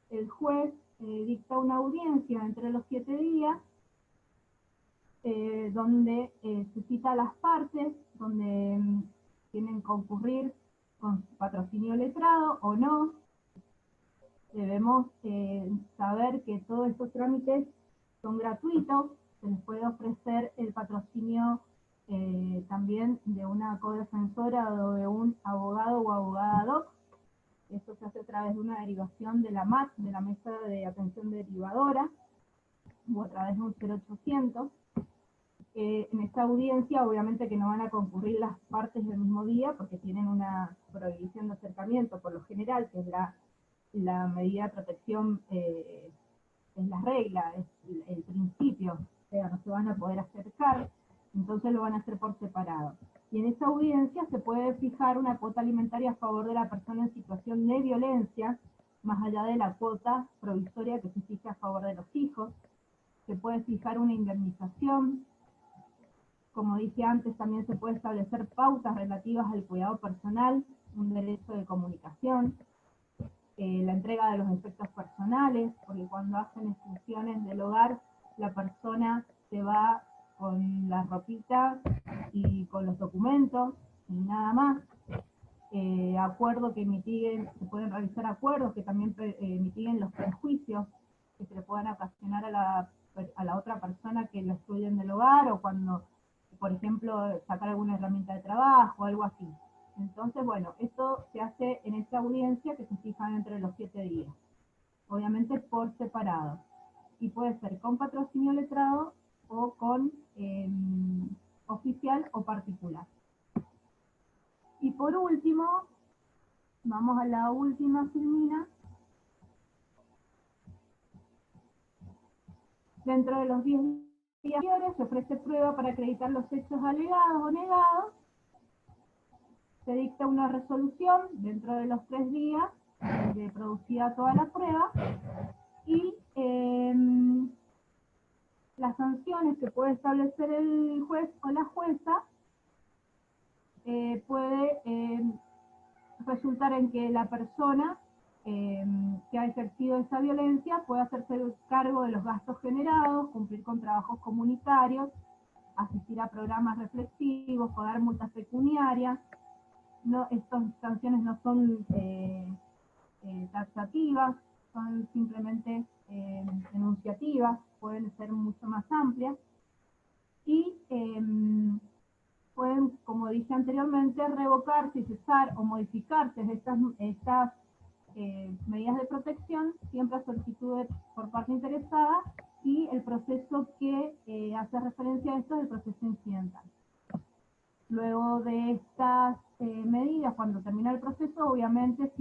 el juez dicta una audiencia entre los 7 días, donde se cita a las partes, donde tienen que concurrir con patrocinio letrado o no. Debemos saber que todos estos trámites son gratuitos, se les puede ofrecer el patrocinio también de una codefensora o de un abogado o abogada ad hoc. Esto se hace a través de una derivación de la MAT, de la Mesa de Atención Derivadora, o a través de un 0800. En esta audiencia obviamente que no van a concurrir las partes del mismo día, porque tienen una prohibición de acercamiento por lo general, que es la medida de protección, es la regla, es el principio, o sea, no se van a poder acercar. entonces lo van a hacer por separado. Y en esa audiencia se puede fijar una cuota alimentaria a favor de la persona en situación de violencia, más allá de la cuota provisoria que se fija a favor de los hijos. Se puede fijar una indemnización. Como dije antes, también se puede establecer pautas relativas al cuidado personal, un derecho de comunicación, la entrega de los efectos personales, porque cuando hacen exclusiones del hogar, la persona se va con la ropita y con los documentos y nada más. Acuerdos que mitiguen, se pueden realizar acuerdos que también mitiguen los prejuicios que se le puedan ocasionar a la otra persona que lo excluyen del hogar, o cuando, por ejemplo, sacar alguna herramienta de trabajo, algo así. Entonces, bueno, esto se hace en esta audiencia que se fija entre los 7 días, obviamente por separado, y puede ser con patrocinio letrado o con oficial o particular. Y por último, vamos a la última, Silvina. Dentro de los 10 días anteriores se ofrece prueba para acreditar los hechos alegados o negados. Se dicta una resolución dentro de los 3 días de producida toda la prueba, y las sanciones que puede establecer el juez o la jueza puede resultar en que la persona que ha ejercido esa violencia puede hacerse cargo de los gastos generados, cumplir con trabajos comunitarios, asistir a programas reflexivos, pagar multas pecuniarias. No, estas sanciones no son taxativas, son simplemente enunciativas, pueden ser mucho más amplias, y pueden, como dije anteriormente, revocarse, cesar o modificarse estas medidas de protección, siempre a solicitud por parte interesada, y el proceso que hace referencia a esto es el proceso incidental. Luego de estas medidas, cuando termina el proceso, obviamente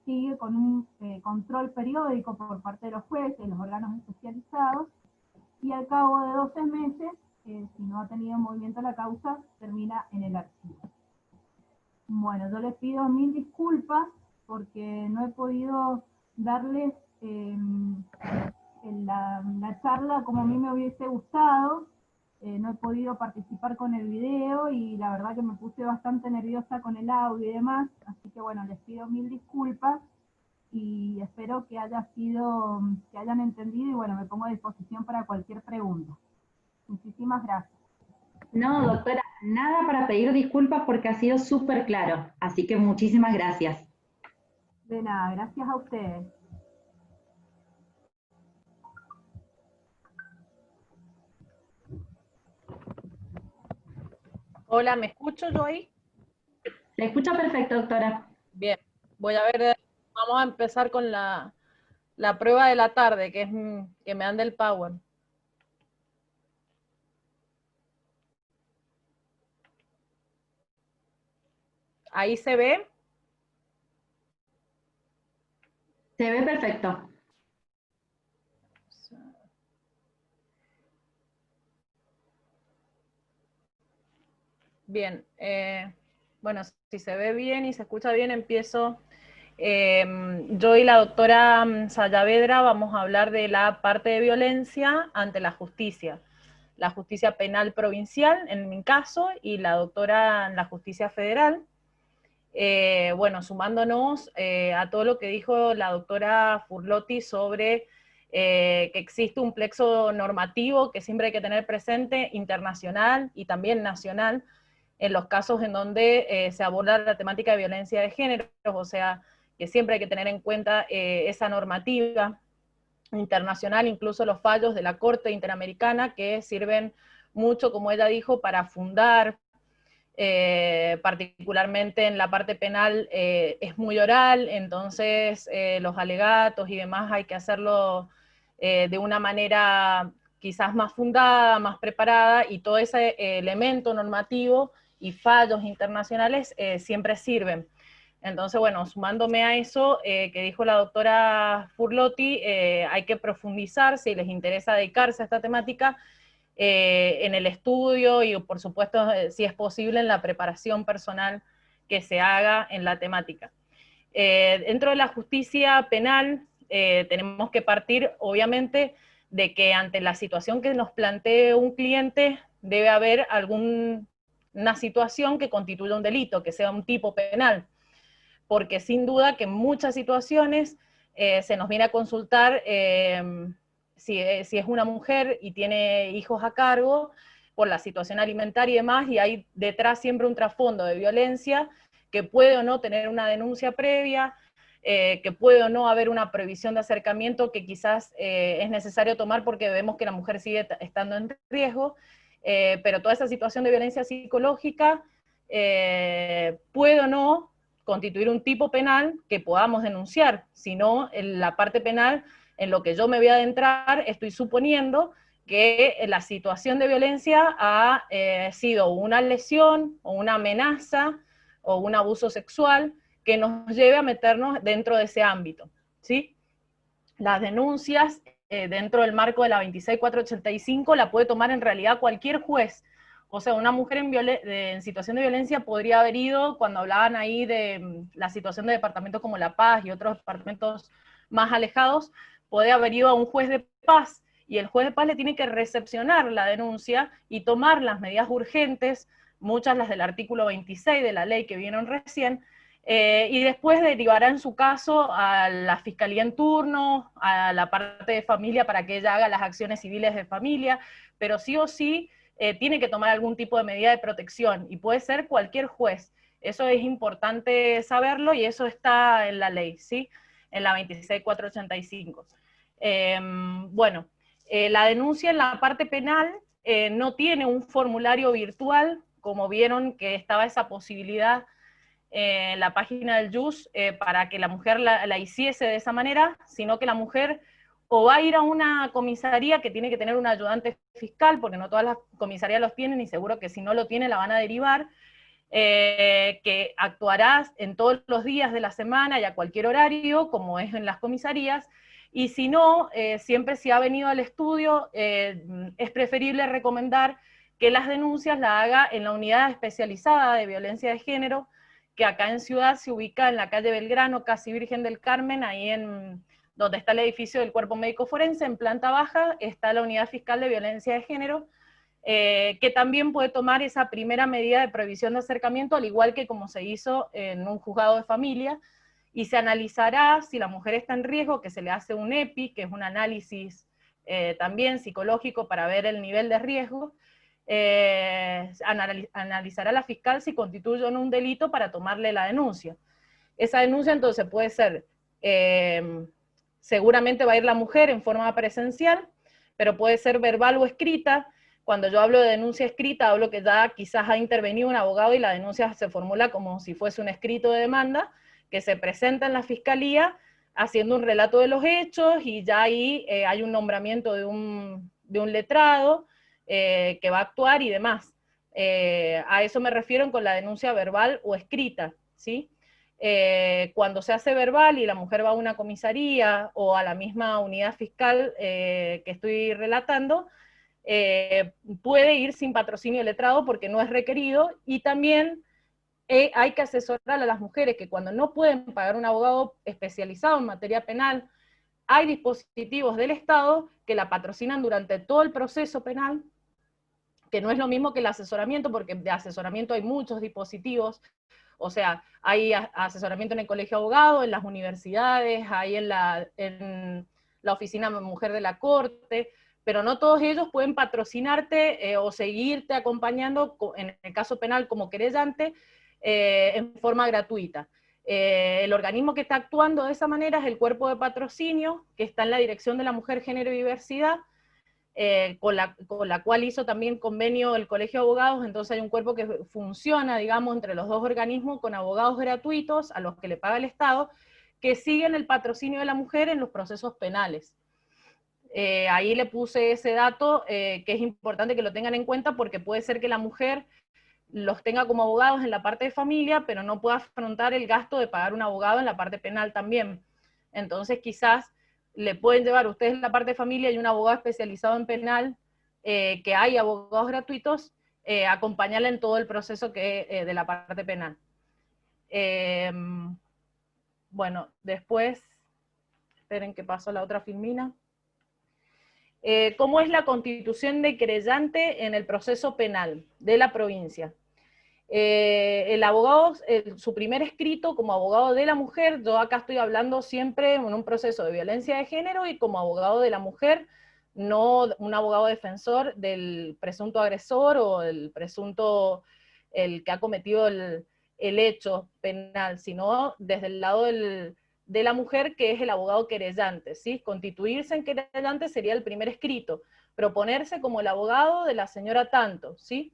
sigue con un control periódico por parte de los jueces y los órganos especializados, y al cabo de 12 meses, si no ha tenido movimiento la causa, termina en el archivo. Bueno, yo les pido 1000 disculpas porque no he podido darles la charla como a mí me hubiese gustado. No he podido participar con el video y la verdad que me puse bastante nerviosa con el audio y demás, así que bueno, les pido 1000 disculpas y espero que hayan entendido, y bueno, me pongo a disposición para cualquier pregunta. Muchísimas gracias. No, doctora, nada para pedir disculpas porque ha sido súper claro, así que muchísimas gracias. De nada, gracias a ustedes. Hola, ¿me escucho yo ahí? Se escucha perfecto, doctora. Bien, voy a ver, vamos a empezar con la prueba de la tarde, que es que me ande el Power. ¿Ahí se ve? Se ve perfecto. Bien, bueno, si se ve bien y se escucha bien, empiezo. Yo y la doctora Sayavedra vamos a hablar de la parte de violencia ante la justicia penal provincial, en mi caso, y la doctora en la justicia federal. Bueno, sumándonos a todo lo que dijo la doctora Furlotti sobre que existe un plexo normativo que siempre hay que tener presente, internacional y también nacional, en los casos en donde se aborda la temática de violencia de género, o sea, que siempre hay que tener en cuenta esa normativa internacional, incluso los fallos de la Corte Interamericana, que sirven mucho, como ella dijo, para fundar, particularmente en la parte penal es muy oral, entonces los alegatos y demás hay que hacerlo de una manera quizás más fundada, más preparada, y todo ese elemento normativo y fallos internacionales siempre sirven. Entonces, bueno, sumándome a eso que dijo la doctora Furlotti, hay que profundizar, si les interesa dedicarse a esta temática, en el estudio y por supuesto, si es posible, en la preparación personal que se haga en la temática. Dentro de la justicia penal tenemos que partir, obviamente, de que ante la situación que nos plantee un cliente debe haber alguna situación que constituya un delito, que sea un tipo penal, porque sin duda que en muchas situaciones se nos viene a consultar si es una mujer y tiene hijos a cargo por la situación alimentaria y demás, y hay detrás siempre un trasfondo de violencia que puede o no tener una denuncia previa, que puede o no haber una prohibición de acercamiento que quizás es necesario tomar porque vemos que la mujer sigue estando en riesgo, pero toda esa situación de violencia psicológica puede o no constituir un tipo penal que podamos denunciar, sino en la parte penal, en lo que yo me voy a adentrar, estoy suponiendo que la situación de violencia ha sido una lesión o una amenaza o un abuso sexual que nos lleve a meternos dentro de ese ámbito, ¿sí? Las denuncias dentro del marco de la 26485 la puede tomar en realidad cualquier juez. O sea, una mujer en situación de violencia podría haber ido, cuando hablaban ahí de la situación de departamentos como La Paz y otros departamentos más alejados, puede haber ido a un juez de paz, y el juez de paz le tiene que recepcionar la denuncia y tomar las medidas urgentes, muchas las del artículo 26 de la ley que vieron recién, y después derivará en su caso a la fiscalía en turno, a la parte de familia para que ella haga las acciones civiles de familia, pero sí o sí tiene que tomar algún tipo de medida de protección, y puede ser cualquier juez. Eso es importante saberlo, y eso está en la ley, ¿sí? En la 26485. Bueno, la denuncia en la parte penal no tiene un formulario virtual, como vieron que estaba esa posibilidad en la página del JUS para que la mujer la hiciese de esa manera, sino que la mujer o va a ir a una comisaría que tiene que tener un ayudante fiscal, porque no todas las comisarías los tienen, y seguro que si no lo tiene la van a derivar, que actuará en todos los días de la semana y a cualquier horario, como es en las comisarías, y si no, siempre si ha venido al estudio, es preferible recomendar que las denuncias la haga en la unidad especializada de violencia de género, que acá en Ciudad se ubica en la calle Belgrano, casi Virgen del Carmen, ahí en donde está el edificio del Cuerpo Médico Forense, en planta baja, está la unidad fiscal de violencia de género, que también puede tomar esa primera medida de prohibición de acercamiento, al igual que como se hizo en un juzgado de familia, y se analizará si la mujer está en riesgo, que se le hace un EPI, que es un análisis también psicológico para ver el nivel de riesgo. Analizará la fiscal si constituye o no un delito para tomarle la denuncia. Esa denuncia entonces puede ser, seguramente va a ir la mujer en forma presencial, pero puede ser verbal o escrita. Cuando yo hablo de denuncia escrita, hablo que ya quizás ha intervenido un abogado y la denuncia se formula como si fuese un escrito de demanda, que se presenta en la fiscalía haciendo un relato de los hechos, y ya ahí hay un nombramiento de un letrado que va a actuar y demás. A eso me refiero con la denuncia verbal o escrita, ¿sí? Cuando se hace verbal y la mujer va a una comisaría o a la misma unidad fiscal que estoy relatando, puede ir sin patrocinio letrado porque no es requerido, y también hay que asesorar a las mujeres que cuando no pueden pagar un abogado especializado en materia penal, hay dispositivos del Estado que la patrocinan durante todo el proceso penal, que no es lo mismo que el asesoramiento, porque de asesoramiento hay muchos dispositivos. O sea, hay asesoramiento en el colegio de abogados, en las universidades, hay en la oficina mujer de la corte, pero no todos ellos pueden patrocinarte o seguirte acompañando, en el caso penal como querellante, en forma gratuita. El organismo que está actuando de esa manera es el Cuerpo de Patrocinio, que está en la Dirección de la Mujer, Género y Diversidad, con la cual hizo también convenio el Colegio de Abogados. Entonces hay un cuerpo que funciona, digamos, entre los dos organismos, con abogados gratuitos a los que le paga el Estado, que siguen el patrocinio de la mujer en los procesos penales. Ahí le puse ese dato, que es importante que lo tengan en cuenta, porque puede ser que la mujer los tenga como abogados en la parte de familia, pero no pueda afrontar el gasto de pagar un abogado en la parte penal también. Entonces quizás le pueden llevar ustedes en la parte de familia y un abogado especializado en penal que hay abogados gratuitos, acompañarla en todo el proceso de la parte penal. Bueno, después, esperen que pasó la otra filmina. ¿Cómo es la constitución de querellante en el proceso penal de la provincia? El abogado, su primer escrito como abogado de la mujer, yo acá estoy hablando siempre en un proceso de violencia de género y como abogado de la mujer, no un abogado defensor del presunto agresor o el presunto, el que ha cometido el hecho penal, sino desde el lado de la mujer, que es el abogado querellante, ¿sí? Constituirse en querellante sería el primer escrito, proponerse como el abogado de la señora tanto, ¿sí?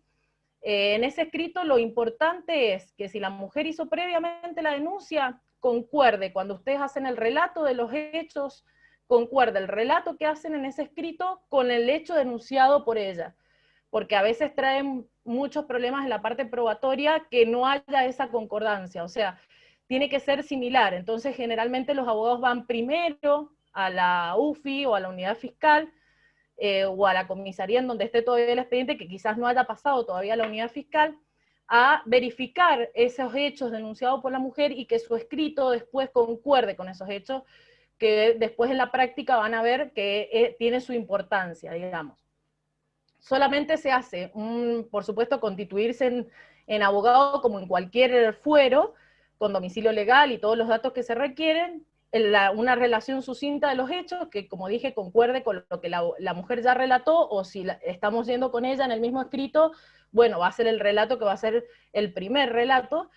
En ese escrito lo importante es que si la mujer hizo previamente la denuncia, concuerde, cuando ustedes hacen el relato de los hechos, concuerde el relato que hacen en ese escrito con el hecho denunciado por ella, porque a veces traen muchos problemas en la parte probatoria que no haya esa concordancia, o sea, tiene que ser similar. Entonces generalmente los abogados van primero a la UFI o a la unidad fiscal, o a la comisaría en donde esté todavía el expediente, que quizás no haya pasado todavía a la unidad fiscal, a verificar esos hechos denunciados por la mujer y que su escrito después concuerde con esos hechos, que después en la práctica van a ver que tiene su importancia, digamos. Solamente se hace, por supuesto, constituirse en abogado como en cualquier fuero, con domicilio legal y todos los datos que se requieren, una relación sucinta de los hechos, que como dije, concuerde con lo que la mujer ya relató, o si estamos yendo con ella en el mismo escrito, bueno, va a ser el relato que va a ser el primer relato,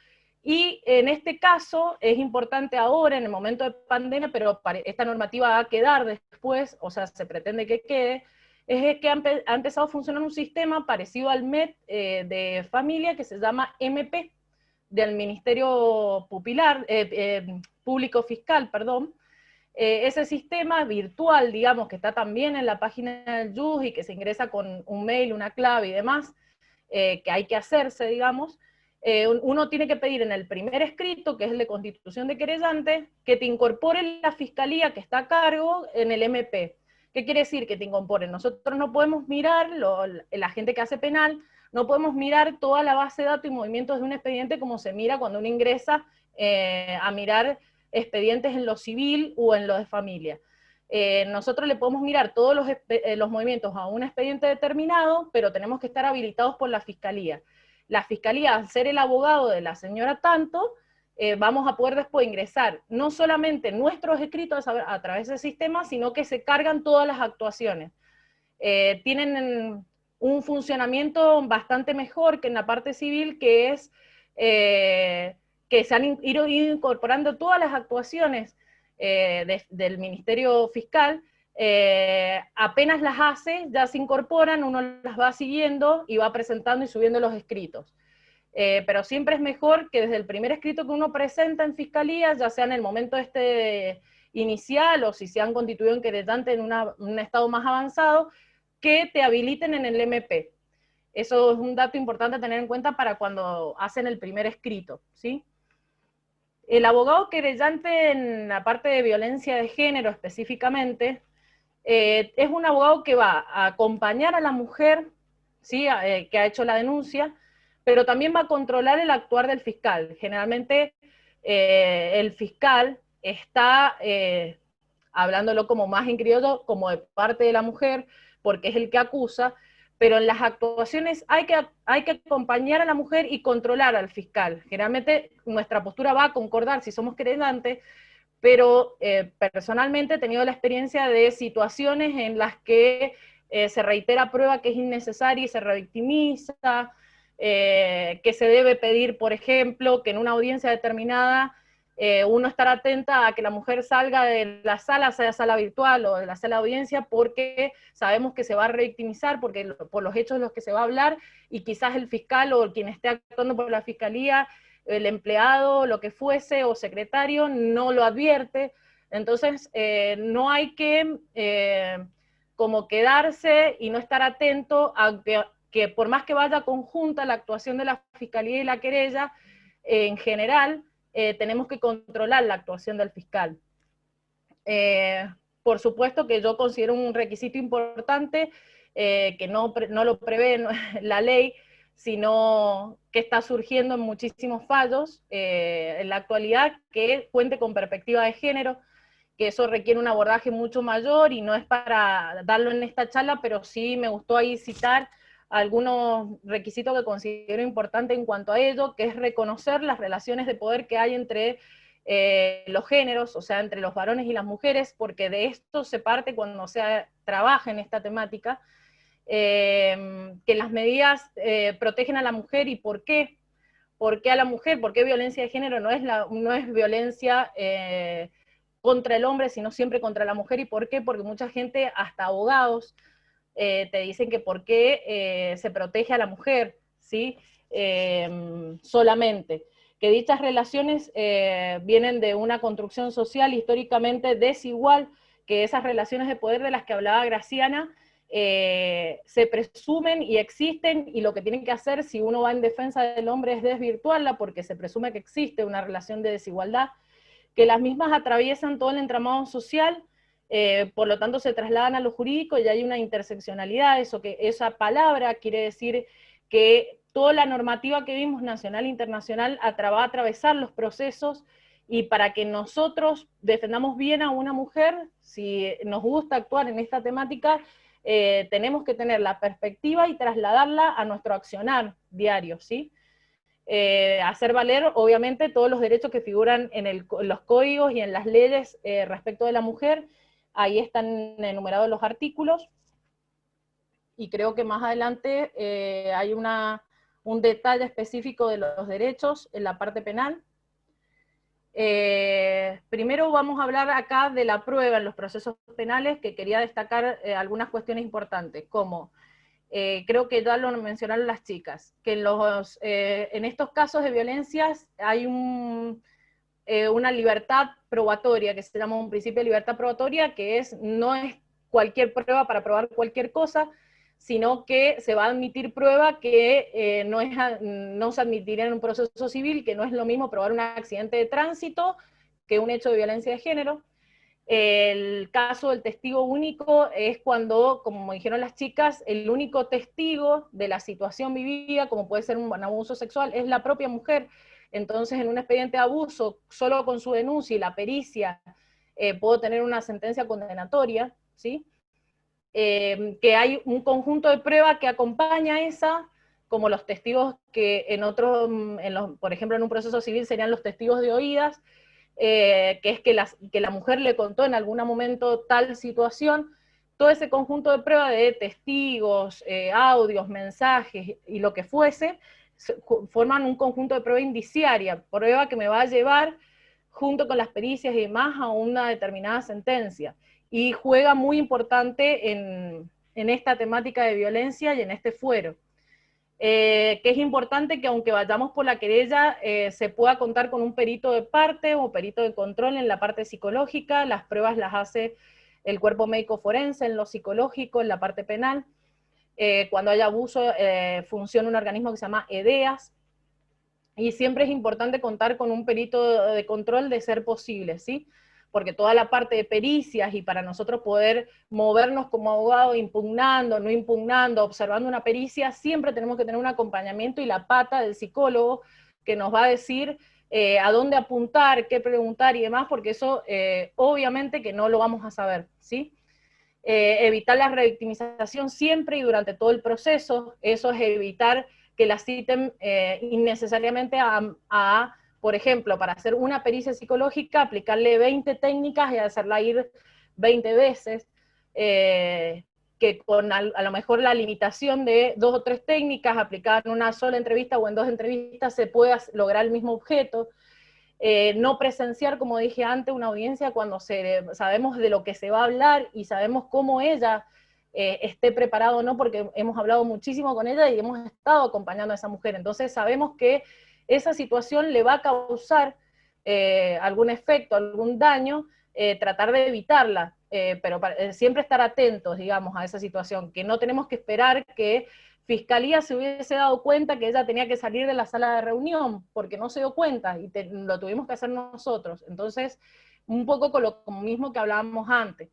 y en este caso es importante ahora, en el momento de pandemia, pero esta normativa va a quedar después, o sea, se pretende que quede, es que ha empezado a funcionar un sistema parecido al MET de familia, que se llama MP, del Ministerio Público Fiscal, perdón. Ese sistema virtual, digamos, que está también en la página del JUS y que se ingresa con un mail, una clave y demás, que hay que hacerse, digamos, uno tiene que pedir en el primer escrito, que es el de constitución de querellante, que te incorpore la fiscalía que está a cargo en el MP. ¿Qué quiere decir que te incorporen? Nosotros no podemos mirar, la gente que hace penal, no podemos mirar toda la base de datos y movimientos de un expediente como se mira cuando uno ingresa a mirar expedientes en lo civil o en lo de familia. Nosotros le podemos mirar todos los movimientos a un expediente determinado, pero tenemos que estar habilitados por la fiscalía. La fiscalía, al ser el abogado de la señora tanto, vamos a poder después ingresar no solamente nuestros escritos a través del sistema, sino que se cargan todas las actuaciones. Tienen un funcionamiento bastante mejor que en la parte civil, que es que se han ido incorporando todas las actuaciones del Ministerio Fiscal, apenas las hace, ya se incorporan, uno las va siguiendo y va presentando y subiendo los escritos. Pero siempre es mejor que desde el primer escrito que uno presenta en fiscalía, ya sea en el momento inicial o si se han constituido en querellante en un estado más avanzado, que te habiliten en el MP. Eso es un dato importante a tener en cuenta para cuando hacen el primer escrito, ¿sí? El abogado querellante en la parte de violencia de género específicamente, es un abogado que va a acompañar a la mujer, ¿sí? Que ha hecho la denuncia, pero también va a controlar el actuar del fiscal. Generalmente el fiscal está, hablándolo como más en criollo, como de parte de la mujer, porque es el que acusa, pero en las actuaciones hay que acompañar a la mujer y controlar al fiscal. Generalmente nuestra postura va a concordar si somos querellantes, pero personalmente he tenido la experiencia de situaciones en las que se reitera prueba que es innecesaria y se revictimiza, que se debe pedir, por ejemplo, que en una audiencia determinada uno estar atenta a que la mujer salga de la sala, sea sala virtual o de la sala de audiencia, porque sabemos que se va a revictimizar por los hechos de los que se va a hablar, y quizás el fiscal o quien esté actuando por la fiscalía, el empleado, lo que fuese, o secretario, no lo advierte. Entonces, no hay que como quedarse y no estar atento a que por más que vaya conjunta la actuación de la fiscalía y la querella, en general, tenemos que controlar la actuación del fiscal. Por supuesto que yo considero un requisito importante que no lo prevé la ley, sino que está surgiendo en muchísimos fallos en la actualidad, que cuente con perspectiva de género, que eso requiere un abordaje mucho mayor y no es para darlo en esta charla, pero sí me gustó ahí citar algunos requisitos que considero importantes en cuanto a ello, que es reconocer las relaciones de poder que hay entre los géneros, o sea, entre los varones y las mujeres, porque de esto se parte cuando se trabaja en esta temática, que las medidas protegen a la mujer. ¿Y por qué? ¿Por qué a la mujer? ¿Por qué violencia de género no es violencia contra el hombre, sino siempre contra la mujer? ¿Y por qué? Porque mucha gente, hasta abogados, te dicen que por qué se protege a la mujer, ¿sí? Solamente. Que dichas relaciones vienen de una construcción social históricamente desigual, que esas relaciones de poder de las que hablaba Graciana se presumen y existen, y lo que tienen que hacer si uno va en defensa del hombre es desvirtuarla, porque se presume que existe una relación de desigualdad, que las mismas atraviesan todo el entramado social, por lo tanto se trasladan a lo jurídico y hay una interseccionalidad. Esa palabra quiere decir que toda la normativa que vimos, nacional e internacional, va a atravesar los procesos, y para que nosotros defendamos bien a una mujer, si nos gusta actuar en esta temática, tenemos que tener la perspectiva y trasladarla a nuestro accionar diario, ¿sí? Hacer valer, obviamente, todos los derechos que figuran en los códigos y en las leyes respecto de la mujer. Ahí están enumerados los artículos, y creo que más adelante hay un detalle específico de los derechos en la parte penal. Primero vamos a hablar acá de la prueba en los procesos penales, que quería destacar algunas cuestiones importantes, como creo que ya lo mencionaron las chicas, que en estos casos de violencias hay una libertad probatoria, que se llama un principio de libertad probatoria, que no es cualquier prueba para probar cualquier cosa, sino que se va a admitir prueba que no se admitiría en un proceso civil, que no es lo mismo probar un accidente de tránsito que un hecho de violencia de género. El caso del testigo único es cuando, como dijeron las chicas, el único testigo de la situación vivida, como puede ser un abuso sexual, es la propia mujer. Entonces, en un expediente de abuso, solo con su denuncia y la pericia, puedo tener una sentencia condenatoria, ¿sí? Que hay un conjunto de pruebas que acompaña esa, como los testigos que por ejemplo, en un proceso civil serían los testigos de oídas, que es que la mujer le contó en algún momento tal situación. Todo ese conjunto de pruebas de testigos, audios, mensajes y lo que fuese, forman un conjunto de prueba indiciaria, prueba que me va a llevar, junto con las pericias y demás, a una determinada sentencia. Y juega muy importante en esta temática de violencia y en este fuero. Que es importante que, aunque vayamos por la querella, se pueda contar con un perito de parte o perito de control en la parte psicológica. Las pruebas las hace el cuerpo médico forense en lo psicológico, en la parte penal. Cuando haya abuso, funciona un organismo que se llama EDEAS, y siempre es importante contar con un perito de control de ser posible, ¿sí? Porque toda la parte de pericias, y para nosotros poder movernos como abogados, impugnando, no impugnando, observando una pericia, siempre tenemos que tener un acompañamiento y la pata del psicólogo, que nos va a decir a dónde apuntar, qué preguntar y demás, porque eso obviamente que no lo vamos a saber, ¿sí? Evitar la revictimización siempre y durante todo el proceso. Eso es evitar que la citen innecesariamente por ejemplo, para hacer una pericia psicológica, aplicarle 20 técnicas y hacerla ir 20 veces, que con a lo mejor la limitación de 2 o 3 técnicas aplicadas en una sola entrevista o en 2 entrevistas se pueda lograr el mismo objeto. No presenciar, como dije antes, una audiencia cuando sabemos de lo que se va a hablar y sabemos cómo ella esté preparada o no, porque hemos hablado muchísimo con ella y hemos estado acompañando a esa mujer. Entonces sabemos que esa situación le va a causar algún efecto, algún daño, tratar de evitarla, pero siempre estar atentos, digamos, a esa situación, que no tenemos que esperar que Fiscalía se hubiese dado cuenta que ella tenía que salir de la sala de reunión, porque no se dio cuenta, y lo tuvimos que hacer nosotros. Entonces, un poco con lo mismo que hablábamos antes.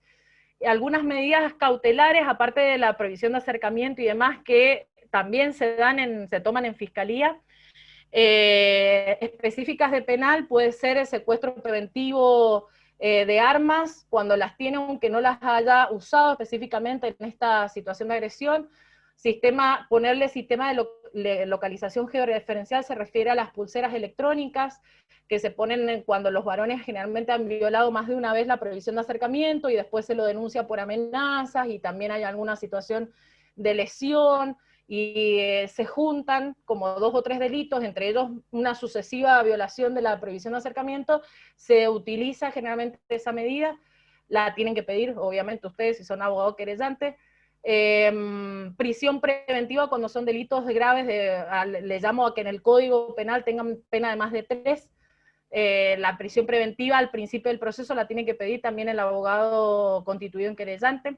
algunas medidas cautelares, aparte de la prohibición de acercamiento y demás, que también se toman en fiscalía. Específicas de penal puede ser el secuestro preventivo de armas cuando las tiene aunque no las haya usado específicamente en esta situación de agresión. Ponerle sistema de localización georreferencial se refiere a las pulseras electrónicas que se ponen cuando los varones generalmente han violado más de una vez la prohibición de acercamiento y después se lo denuncia por amenazas y también hay alguna situación de lesión, y se juntan como 2 o 3 delitos, entre ellos una sucesiva violación de la prohibición de acercamiento, se utiliza generalmente esa medida, la tienen que pedir, obviamente ustedes si son abogados querellantes. Prisión preventiva cuando son delitos graves, le llamo a que en el Código Penal tengan pena de más de 3, la prisión preventiva al principio del proceso la tiene que pedir también el abogado constituido en querellante.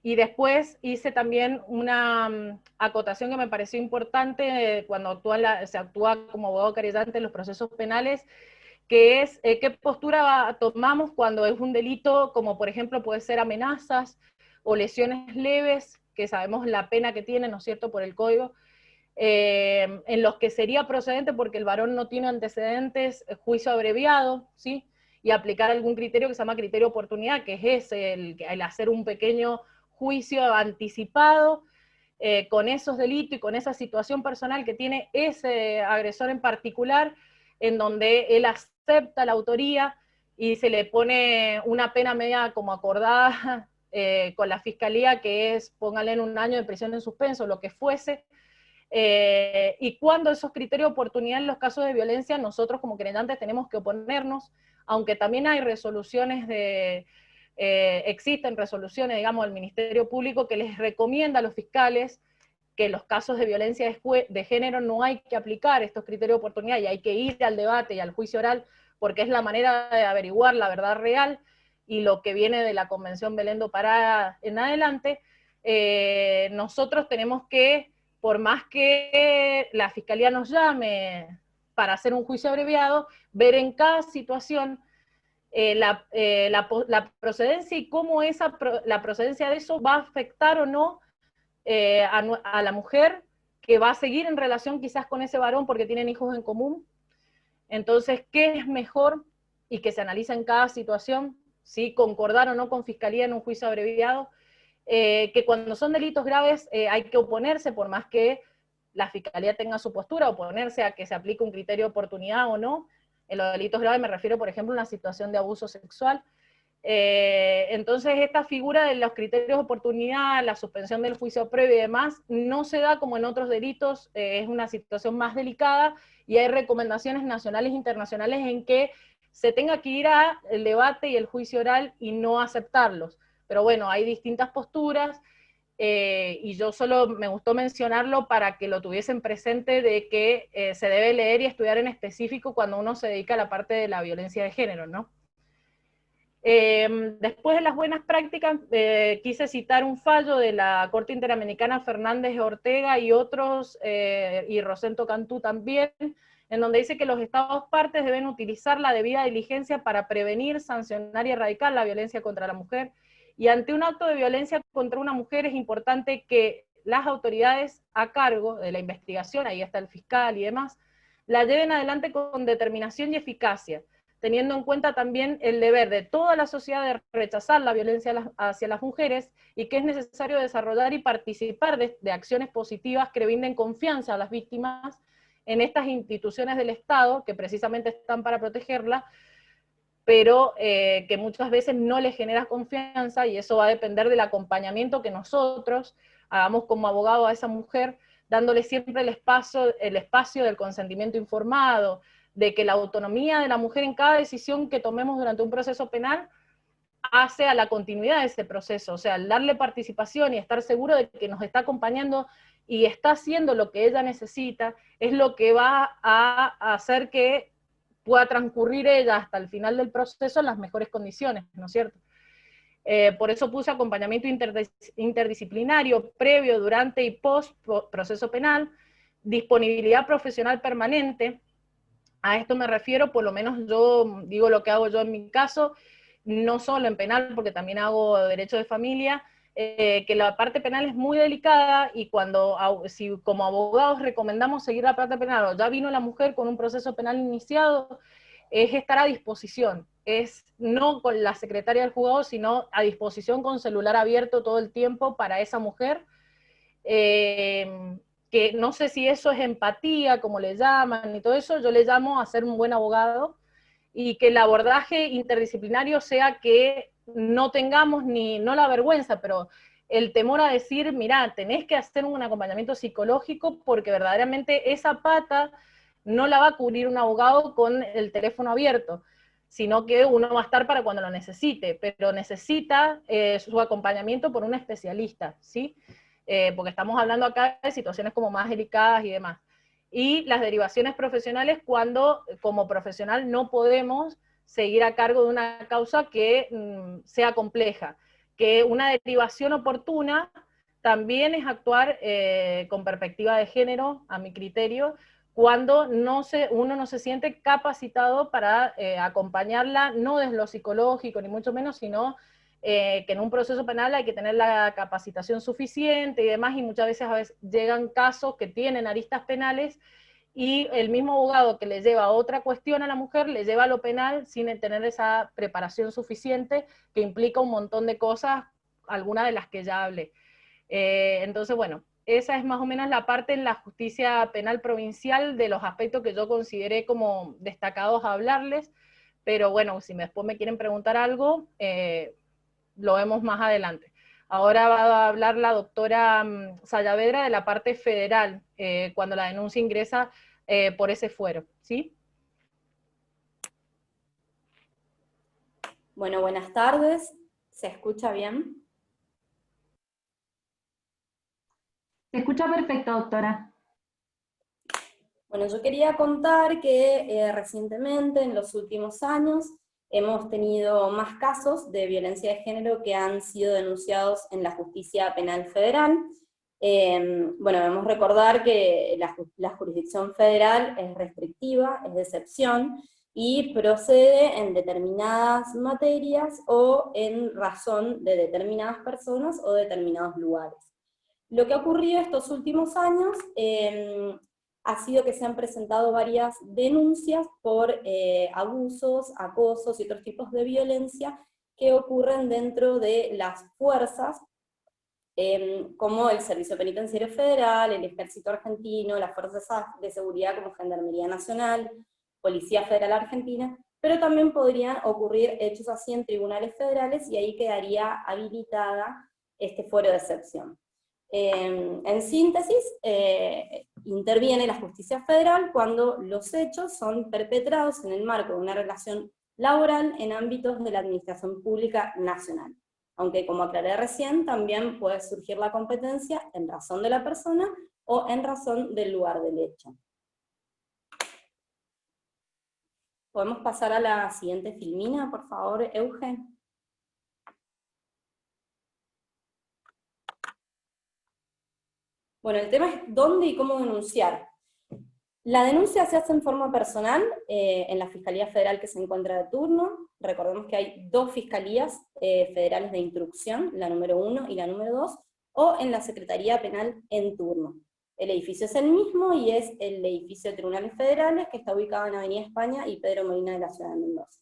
Y después hice también una acotación que me pareció importante cuando se actúa como abogado querellante en los procesos penales, que es qué postura tomamos cuando es un delito, como por ejemplo puede ser amenazas o lesiones leves, que sabemos la pena que tienen, ¿no es cierto?, por el código, en los que sería procedente porque el varón no tiene antecedentes, juicio abreviado, ¿sí?, y aplicar algún criterio que se llama criterio de oportunidad, que es ese, el hacer un pequeño juicio anticipado con esos delitos y con esa situación personal que tiene ese agresor en particular, en donde él acepta la autoría y se le pone una pena media como acordada con la fiscalía, que es, póngale en 1 año de prisión en suspenso, lo que fuese. Y cuando esos criterios de oportunidad en los casos de violencia, nosotros como querellantes tenemos que oponernos, aunque también hay resoluciones existen resoluciones, digamos, del Ministerio Público que les recomienda a los fiscales que en los casos de violencia de género no hay que aplicar estos criterios de oportunidad y hay que ir al debate y al juicio oral, porque es la manera de averiguar la verdad real y lo que viene de la Convención Belén do Pará en adelante. Nosotros tenemos que, por más que la Fiscalía nos llame para hacer un juicio abreviado, ver en cada situación la procedencia y cómo la procedencia de eso va a afectar o no a la mujer que va a seguir en relación quizás con ese varón porque tienen hijos en común. Entonces, ¿qué es mejor? Y que se analiza en cada situación, ¿sí?, concordar o no con Fiscalía en un juicio abreviado, que cuando son delitos graves hay que oponerse, por más que la Fiscalía tenga su postura, oponerse a que se aplique un criterio de oportunidad o no. En los delitos graves me refiero, por ejemplo, a una situación de abuso sexual. Entonces, esta figura de los criterios de oportunidad, la suspensión del juicio previo y demás, no se da como en otros delitos, es una situación más delicada, y hay recomendaciones nacionales e internacionales en que se tenga que ir al debate y el juicio oral y no aceptarlos. Pero bueno, hay distintas posturas, y yo solo me gustó mencionarlo para que lo tuviesen presente de que se debe leer y estudiar en específico cuando uno se dedica a la parte de la violencia de género, ¿no? Después de las buenas prácticas, quise citar un fallo de la Corte Interamericana Fernández Ortega y otros, y Rosendo Cantú también, en donde dice que los Estados partes deben utilizar la debida diligencia para prevenir, sancionar y erradicar la violencia contra la mujer, y ante un acto de violencia contra una mujer es importante que las autoridades a cargo de la investigación, ahí está el fiscal y demás, la lleven adelante con determinación y eficacia, teniendo en cuenta también el deber de toda la sociedad de rechazar la violencia hacia las mujeres, y que es necesario desarrollar y participar de acciones positivas que brinden confianza a las víctimas en estas instituciones del Estado, que precisamente están para protegerla, pero que muchas veces no les genera confianza, y eso va a depender del acompañamiento que nosotros hagamos como abogado a esa mujer, dándole siempre el espacio del consentimiento informado, de que la autonomía de la mujer en cada decisión que tomemos durante un proceso penal hace a la continuidad de ese proceso, o sea, al darle participación y estar seguro de que nos está acompañando y está haciendo lo que ella necesita, es lo que va a hacer que pueda transcurrir ella hasta el final del proceso en las mejores condiciones, ¿no es cierto? Por eso puse acompañamiento interdisciplinario previo, durante y post proceso penal, disponibilidad profesional permanente, A esto me refiero, por lo menos yo digo lo que hago yo en mi caso, no solo en penal, porque también hago derecho de familia, que la parte penal es muy delicada y si como abogados recomendamos seguir la parte penal, o ya vino la mujer con un proceso penal iniciado, es estar a disposición, es no con la secretaria del juzgado, sino a disposición con celular abierto todo el tiempo para esa mujer, que no sé si eso es empatía, como le llaman, y todo eso, yo le llamo a ser un buen abogado, y que el abordaje interdisciplinario sea que no tengamos no la vergüenza, pero el temor a decir, mira, tenés que hacer un acompañamiento psicológico porque verdaderamente esa pata no la va a cubrir un abogado con el teléfono abierto, sino que uno va a estar para cuando lo necesite, pero necesita su acompañamiento por un especialista, ¿sí? Porque estamos hablando acá de situaciones como más delicadas y demás. Y las derivaciones profesionales cuando como profesional no podemos seguir a cargo de una causa que sea compleja, que una derivación oportuna también es actuar con perspectiva de género, a mi criterio, cuando uno no se siente capacitado para acompañarla, no desde lo psicológico, ni mucho menos, sino que en un proceso penal hay que tener la capacitación suficiente y demás, y muchas veces llegan casos que tienen aristas penales, y el mismo abogado que le lleva otra cuestión a la mujer, le lleva a lo penal sin tener esa preparación suficiente, que implica un montón de cosas, algunas de las que ya hablé. Entonces, bueno, esa es más o menos la parte en la justicia penal provincial de los aspectos que yo consideré como destacados a hablarles, pero bueno, si después me quieren preguntar algo, lo vemos más adelante. Ahora va a hablar la doctora Sayavedra de la parte federal, cuando la denuncia ingresa por ese fuero, ¿sí? Bueno, buenas tardes. ¿Se escucha bien? Se escucha perfecto, doctora. Bueno, yo quería contar que recientemente, en los últimos años, hemos tenido más casos de violencia de género que han sido denunciados en la justicia penal federal. Bueno, debemos recordar que la jurisdicción federal es restrictiva, es de excepción, y procede en determinadas materias o en razón de determinadas personas o determinados lugares. Lo que ha ocurrido estos últimos años ha sido que se han presentado varias denuncias por abusos, acosos y otros tipos de violencia que ocurren dentro de las fuerzas, como el Servicio Penitenciario Federal, el Ejército Argentino, las Fuerzas de Seguridad como Gendarmería Nacional, Policía Federal Argentina, pero también podrían ocurrir hechos así en tribunales federales y ahí quedaría habilitada este fuero de excepción. En síntesis, interviene la justicia federal cuando los hechos son perpetrados en el marco de una relación laboral en ámbitos de la administración pública nacional. Aunque, como aclaré recién, también puede surgir la competencia en razón de la persona o en razón del lugar del hecho. ¿Podemos pasar a la siguiente filmina, por favor, Eugen? Bueno, el tema es dónde y cómo denunciar. La denuncia se hace en forma personal en la Fiscalía Federal que se encuentra de turno. Recordemos que hay dos fiscalías federales de instrucción, la número 1 y la número 2, o en la Secretaría Penal en turno. El edificio es el mismo y es el edificio de Tribunales Federales, que está ubicado en Avenida España y Pedro Molina de la ciudad de Mendoza.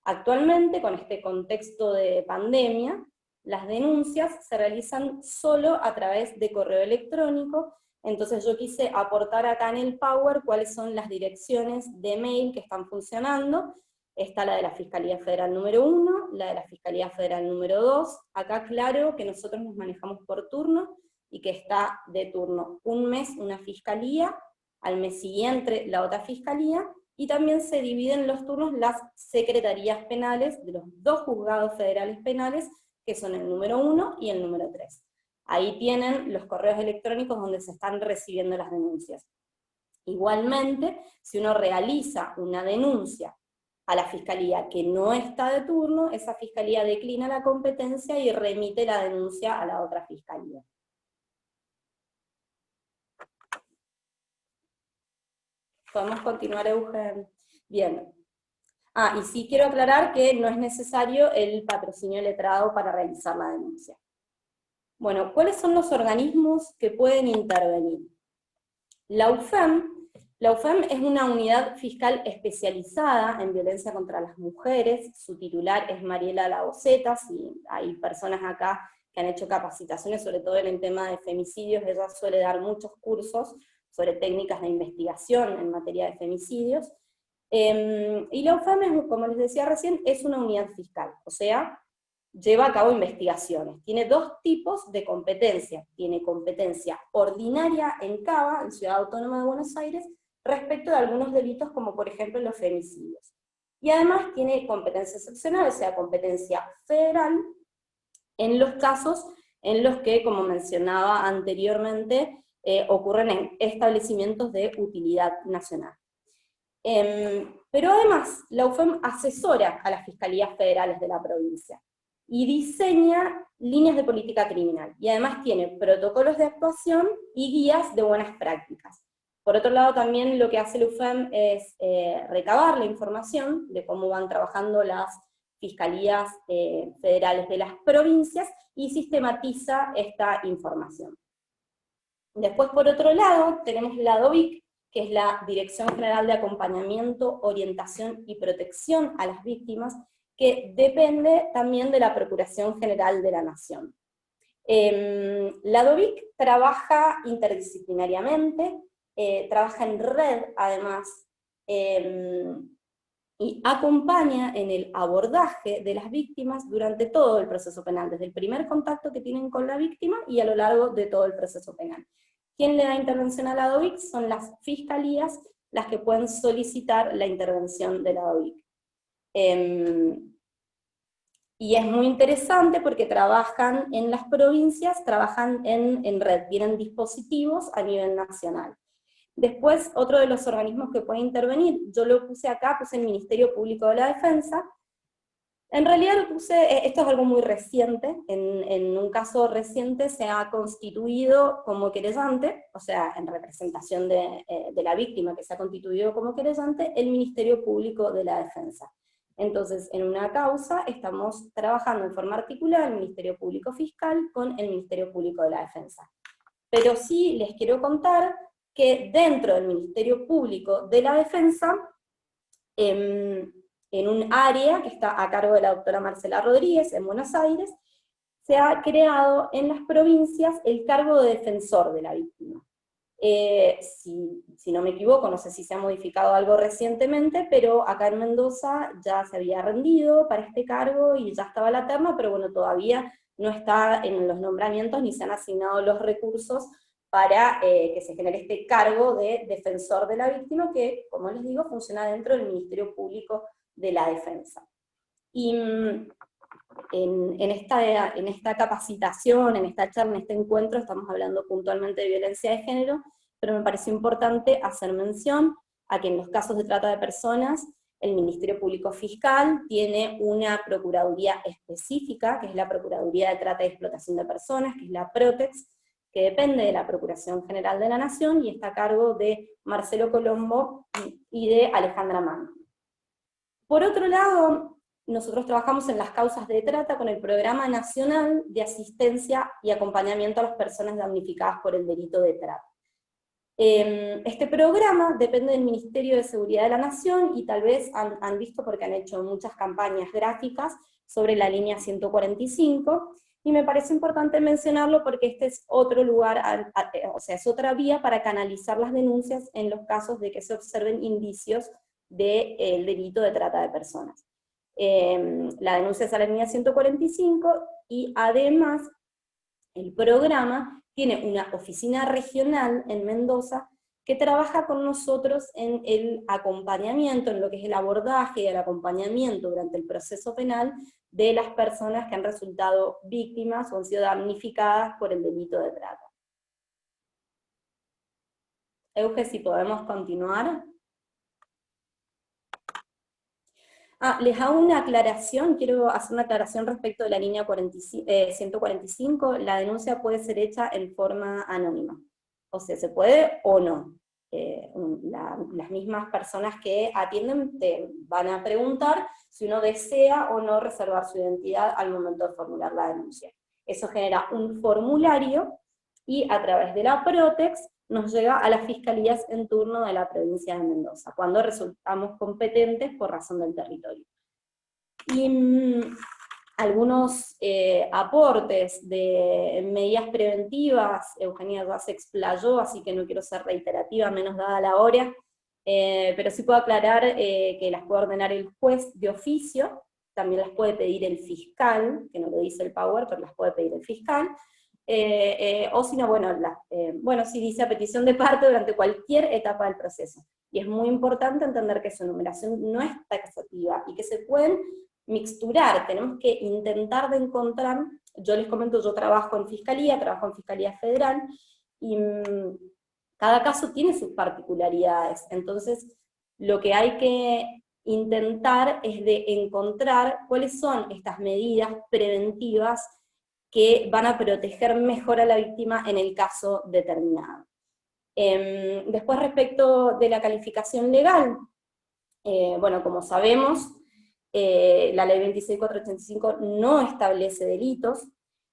Actualmente, con este contexto de pandemia, las denuncias se realizan solo a través de correo electrónico. Entonces yo quise aportar acá en el Power cuáles son las direcciones de mail que están funcionando. Está la de la Fiscalía Federal número 1, la de la Fiscalía Federal número 2. Acá claro que nosotros nos manejamos por turno, y que está de turno un mes una fiscalía, al mes siguiente la otra fiscalía, y también se dividen los turnos las secretarías penales de los dos juzgados federales penales, que son el número 1 y el número 3. Ahí tienen los correos electrónicos donde se están recibiendo las denuncias. Igualmente, si uno realiza una denuncia a la fiscalía que no está de turno, esa fiscalía declina la competencia y remite la denuncia a la otra fiscalía. Podemos continuar, Eugen. Bien. Y sí quiero aclarar que no es necesario el patrocinio letrado para realizar la denuncia. Bueno, ¿cuáles son los organismos que pueden intervenir? La UFEM es una unidad fiscal especializada en violencia contra las mujeres, su titular es Mariela Labocetas, y hay personas acá que han hecho capacitaciones, sobre todo en el tema de femicidios. Ella suele dar muchos cursos sobre técnicas de investigación en materia de femicidios. Y la UFEM, como les decía recién, es una unidad fiscal, o sea, lleva a cabo investigaciones. Tiene dos tipos de competencia. Tiene competencia ordinaria en Cava, en Ciudad Autónoma de Buenos Aires, respecto de algunos delitos como por ejemplo los femicidios. Y además tiene competencia excepcional, o sea, competencia federal, en los casos en los que, como mencionaba anteriormente, ocurren en establecimientos de utilidad nacional. Pero además, la UFEM asesora a las fiscalías federales de la provincia y diseña líneas de política criminal, y además tiene protocolos de actuación y guías de buenas prácticas. Por otro lado, también lo que hace la UFEM es recabar la información de cómo van trabajando las fiscalías federales de las provincias y sistematiza esta información. Después, por otro lado, tenemos la DOVIC, que es la Dirección General de Acompañamiento, Orientación y Protección a las Víctimas, que depende también de la Procuración General de la Nación. La DOVIC trabaja interdisciplinariamente, trabaja en red además, y acompaña en el abordaje de las víctimas durante todo el proceso penal, desde el primer contacto que tienen con la víctima y a lo largo de todo el proceso penal. ¿Quién le da intervención a la DOVIC? Son las fiscalías las que pueden solicitar la intervención de la DOVIC. Y es muy interesante porque trabajan en las provincias, trabajan en red, tienen dispositivos a nivel nacional. Después, otro de los organismos que puede intervenir, yo lo puse acá, puse el Ministerio Público de la Defensa. En realidad lo puse, esto es algo muy reciente, en un caso reciente se ha constituido como querellante, o sea, en representación de la víctima que se ha constituido como querellante, el Ministerio Público de la Defensa. Entonces, en una causa estamos trabajando en forma articulada el Ministerio Público Fiscal con el Ministerio Público de la Defensa. Pero sí les quiero contar que dentro del Ministerio Público de la Defensa, en un área que está a cargo de la doctora Marcela Rodríguez en Buenos Aires, se ha creado en las provincias el cargo de defensor de la víctima. Si no me equivoco, no sé si se ha modificado algo recientemente, pero acá en Mendoza ya se había rendido para este cargo y ya estaba la terna, pero bueno, todavía no está en los nombramientos ni se han asignado los recursos para que se genere este cargo de defensor de la víctima que, como les digo, funciona dentro del Ministerio Público de la Defensa. Y en esta capacitación, en esta charla, en este encuentro, estamos hablando puntualmente de violencia de género, pero me pareció importante hacer mención a que en los casos de trata de personas, el Ministerio Público Fiscal tiene una procuraduría específica, que es la Procuraduría de Trata y Explotación de Personas, que es la PROTEX, que depende de la Procuración General de la Nación, y está a cargo de Marcelo Colombo y de Alejandra Mann. Por otro lado, nosotros trabajamos en las causas de trata con el Programa Nacional de Asistencia y Acompañamiento a las Personas Damnificadas por el Delito de Trata. Este programa depende del Ministerio de Seguridad de la Nación, y tal vez han visto porque han hecho muchas campañas gráficas sobre la línea 145, y me parece importante mencionarlo porque este es otro lugar, o sea, es otra vía para canalizar las denuncias en los casos de que se observen indicios del delito de trata de personas. La denuncia es a la línea 145, y además el programa tiene una oficina regional en Mendoza que trabaja con nosotros en el acompañamiento, en lo que es el abordaje y el acompañamiento durante el proceso penal de las personas que han resultado víctimas o han sido damnificadas por el delito de trata. Euge, si podemos continuar. Les hago una aclaración, quiero hacer una aclaración respecto de la línea 145, la denuncia puede ser hecha en forma anónima, o sea, se puede o no. las mismas personas que atienden te van a preguntar si uno desea o no reservar su identidad al momento de formular la denuncia. Eso genera un formulario y a través de la Protex nos llega a las fiscalías en turno de la provincia de Mendoza, cuando resultamos competentes por razón del territorio. Y algunos aportes de medidas preventivas, Eugenia ya se explayó, así que no quiero ser reiterativa, menos dada la hora, pero sí puedo aclarar que las puede ordenar el juez de oficio, también las puede pedir el fiscal, que no lo dice el Power, pero las puede pedir el fiscal, o si no, bueno, si dice a petición de parte durante cualquier etapa del proceso. Y es muy importante entender que su numeración no es taxativa, y que se pueden mixturar, tenemos que intentar de encontrar, yo les comento, yo trabajo en Fiscalía Federal, y cada caso tiene sus particularidades, entonces lo que hay que intentar es de encontrar cuáles son estas medidas preventivas que van a proteger mejor a la víctima en el caso determinado. Después, respecto de la calificación legal, bueno, como sabemos, la ley 26.485 no establece delitos,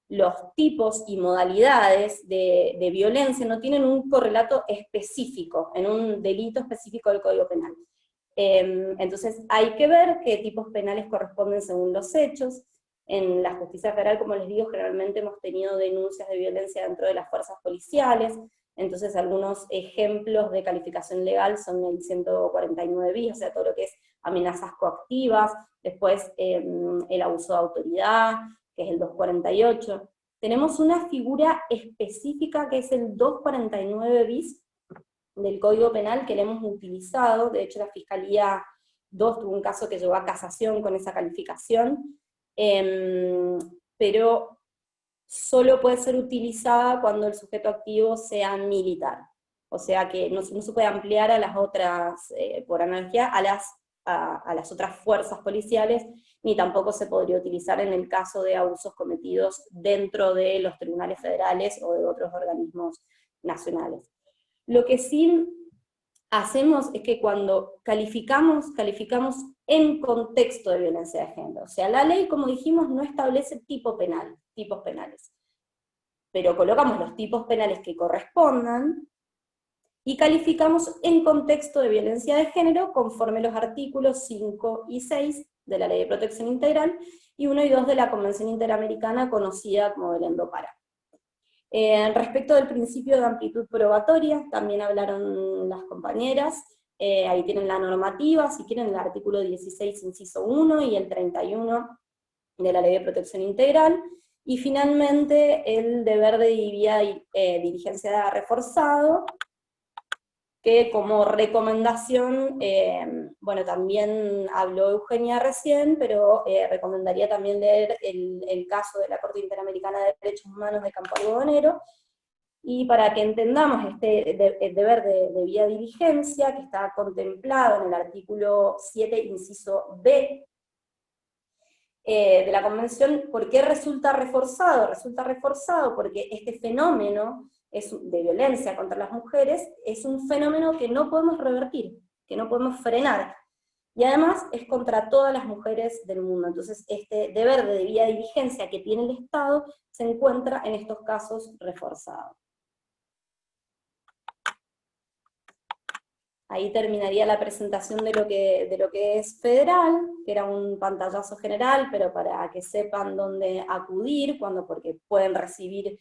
los tipos y modalidades de violencia no tienen un correlato específico, en un delito específico del Código Penal. Entonces hay que ver qué tipos penales corresponden según los hechos. En la justicia federal, como les digo, generalmente hemos tenido denuncias de violencia dentro de las fuerzas policiales, entonces algunos ejemplos de calificación legal son el 149 bis, o sea, todo lo que es amenazas coactivas, después el abuso de autoridad, que es el 248. Tenemos una figura específica que es el 249 bis del Código Penal que le hemos utilizado, de hecho la Fiscalía 2 tuvo un caso que llevó a casación con esa calificación, pero solo puede ser utilizada cuando el sujeto activo sea militar, o sea que no se puede ampliar a las otras, por analogía, a las otras fuerzas policiales, ni tampoco se podría utilizar en el caso de abusos cometidos dentro de los tribunales federales o de otros organismos nacionales. Lo que sí hacemos es que cuando calificamos en contexto de violencia de género. O sea, la ley, como dijimos, no establece tipos penales. Pero colocamos los tipos penales que correspondan, y calificamos en contexto de violencia de género conforme los artículos 5 y 6 de la Ley de Protección Integral, y 1 y 2 de la Convención Interamericana conocida como Belén do Pará. Respecto del principio de amplitud probatoria, también hablaron las compañeras, ahí tienen la normativa, si quieren el artículo 16 inciso 1 y el 31 de la Ley de Protección Integral, y finalmente el deber de debida diligencia reforzado, que como recomendación, bueno, también habló Eugenia recién, pero recomendaría también leer el caso de la Corte Interamericana de Derechos Humanos de Campo Algodonero, y para que entendamos el deber de debida diligencia, que está contemplado en el artículo 7, inciso B, de la Convención. ¿Por qué resulta reforzado? Resulta reforzado porque este fenómeno de violencia contra las mujeres es un fenómeno que no podemos revertir, que no podemos frenar, y además es contra todas las mujeres del mundo. Entonces este deber de debida diligencia que tiene el Estado se encuentra en estos casos reforzado. Ahí terminaría la presentación de lo que es federal, que era un pantallazo general, pero para que sepan dónde acudir, porque pueden recibir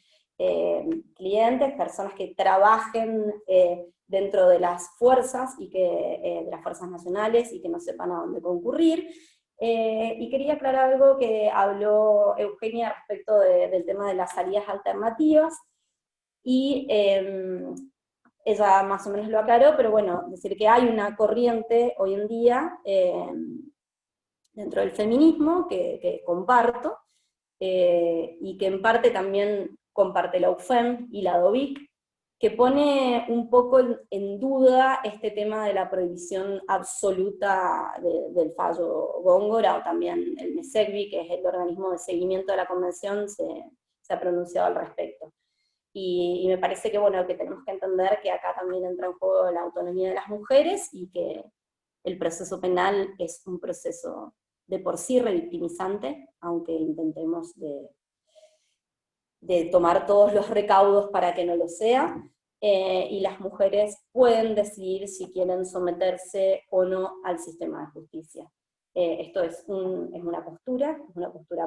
clientes, personas que trabajen dentro de las fuerzas, y de las fuerzas nacionales, y que no sepan a dónde concurrir. Y quería aclarar algo que habló Eugenia respecto del tema de las salidas alternativas, y ella más o menos lo aclaró, pero bueno, decir que hay una corriente hoy en día dentro del feminismo que comparto, y que en parte también comparte la UFEM y la DOVIC, que pone un poco en duda este tema de la prohibición absoluta del fallo Góngora, o también el MESECVI, que es el organismo de seguimiento de la Convención, se ha pronunciado al respecto. Y me parece que, bueno, que tenemos que entender que acá también entra en juego la autonomía de las mujeres, y que el proceso penal es un proceso de por sí revictimizante, aunque intentemos de tomar todos los recaudos para que no lo sea, y las mujeres pueden decidir si quieren someterse o no al sistema de justicia. Esto es una postura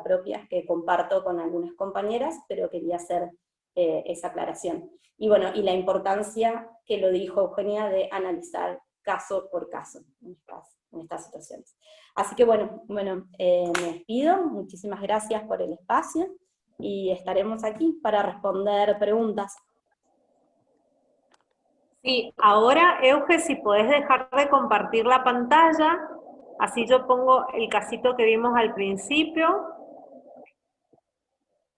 propia que comparto con algunas compañeras, pero quería hacer esa aclaración. Y bueno, y la importancia, que lo dijo Eugenia, de analizar caso por caso en estas situaciones. Así que bueno, me despido, muchísimas gracias por el espacio, y estaremos aquí para responder preguntas. Sí, ahora, Euge, si podés dejar de compartir la pantalla, así yo pongo el casito que vimos al principio.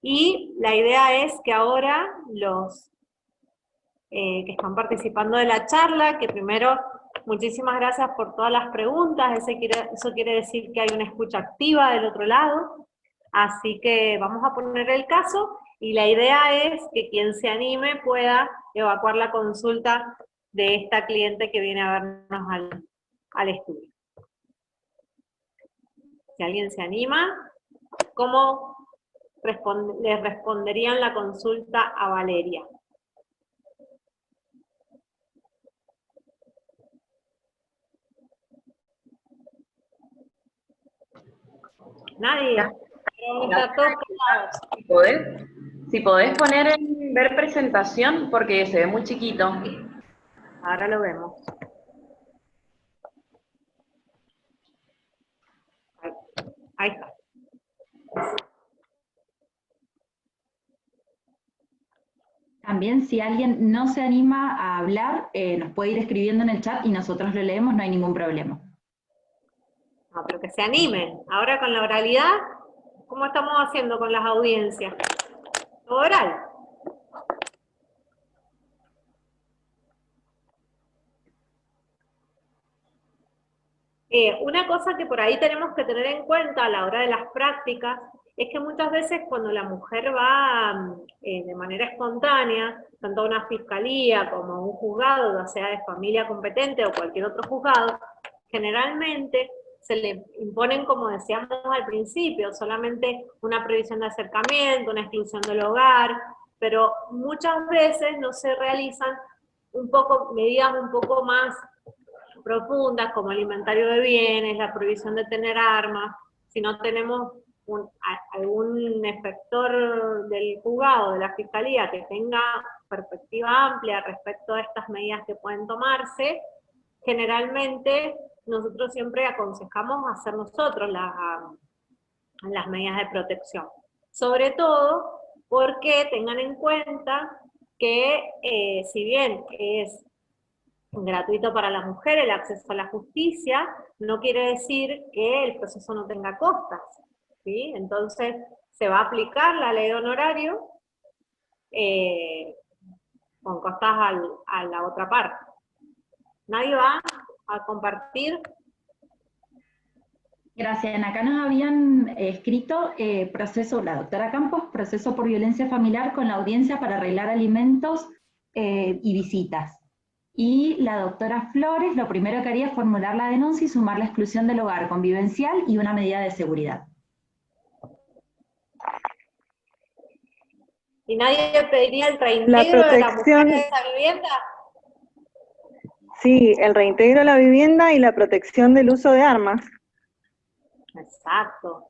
Y la idea es que ahora los que están participando de la charla, que primero, muchísimas gracias por todas las preguntas, eso quiere decir que hay una escucha activa del otro lado, así que vamos a poner el caso, y la idea es que quien se anime pueda evacuar la consulta de esta cliente que viene a vernos al estudio. Si alguien se anima, ¿cómo le responderían la consulta a Valeria? Nadie. Si podés poner en ver presentación, porque se ve muy chiquito. Ahora lo vemos. Ahí está. También, si alguien no se anima a hablar, nos puede ir escribiendo en el chat y nosotros lo leemos, no hay ningún problema. No, pero que se animen. Ahora con la oralidad, ¿cómo estamos haciendo con las audiencias? ¿Todo oral? Una cosa que por ahí tenemos que tener en cuenta a la hora de las prácticas es que muchas veces cuando la mujer va de manera espontánea, tanto a una fiscalía como a un juzgado, ya sea de familia competente o cualquier otro juzgado, generalmente se le imponen, como decíamos al principio, solamente una previsión de acercamiento, una exclusión del hogar, pero muchas veces no se realizan medidas un poco más profundas, como el inventario de bienes, la prohibición de tener armas. Si no tenemos algún inspector del juzgado, de la fiscalía, que tenga perspectiva amplia respecto a estas medidas que pueden tomarse, generalmente nosotros siempre aconsejamos hacer nosotros las medidas de protección. Sobre todo porque tengan en cuenta que si bien es gratuito para la mujer el acceso a la justicia, no quiere decir que el proceso no tenga costas, ¿sí? Entonces se va a aplicar la ley de honorario con costas a la otra parte. ¿Nadie va a compartir? Gracias. Acá nos habían escrito la doctora Campos, proceso por violencia familiar con la audiencia para arreglar alimentos y visitas. Y la doctora Flores, lo primero que haría es formular la denuncia y sumar la exclusión del hogar convivencial y una medida de seguridad. ¿Y nadie pediría el reintegro de la mujer de esa vivienda? Sí, el reintegro a la vivienda y la protección del uso de armas. Exacto.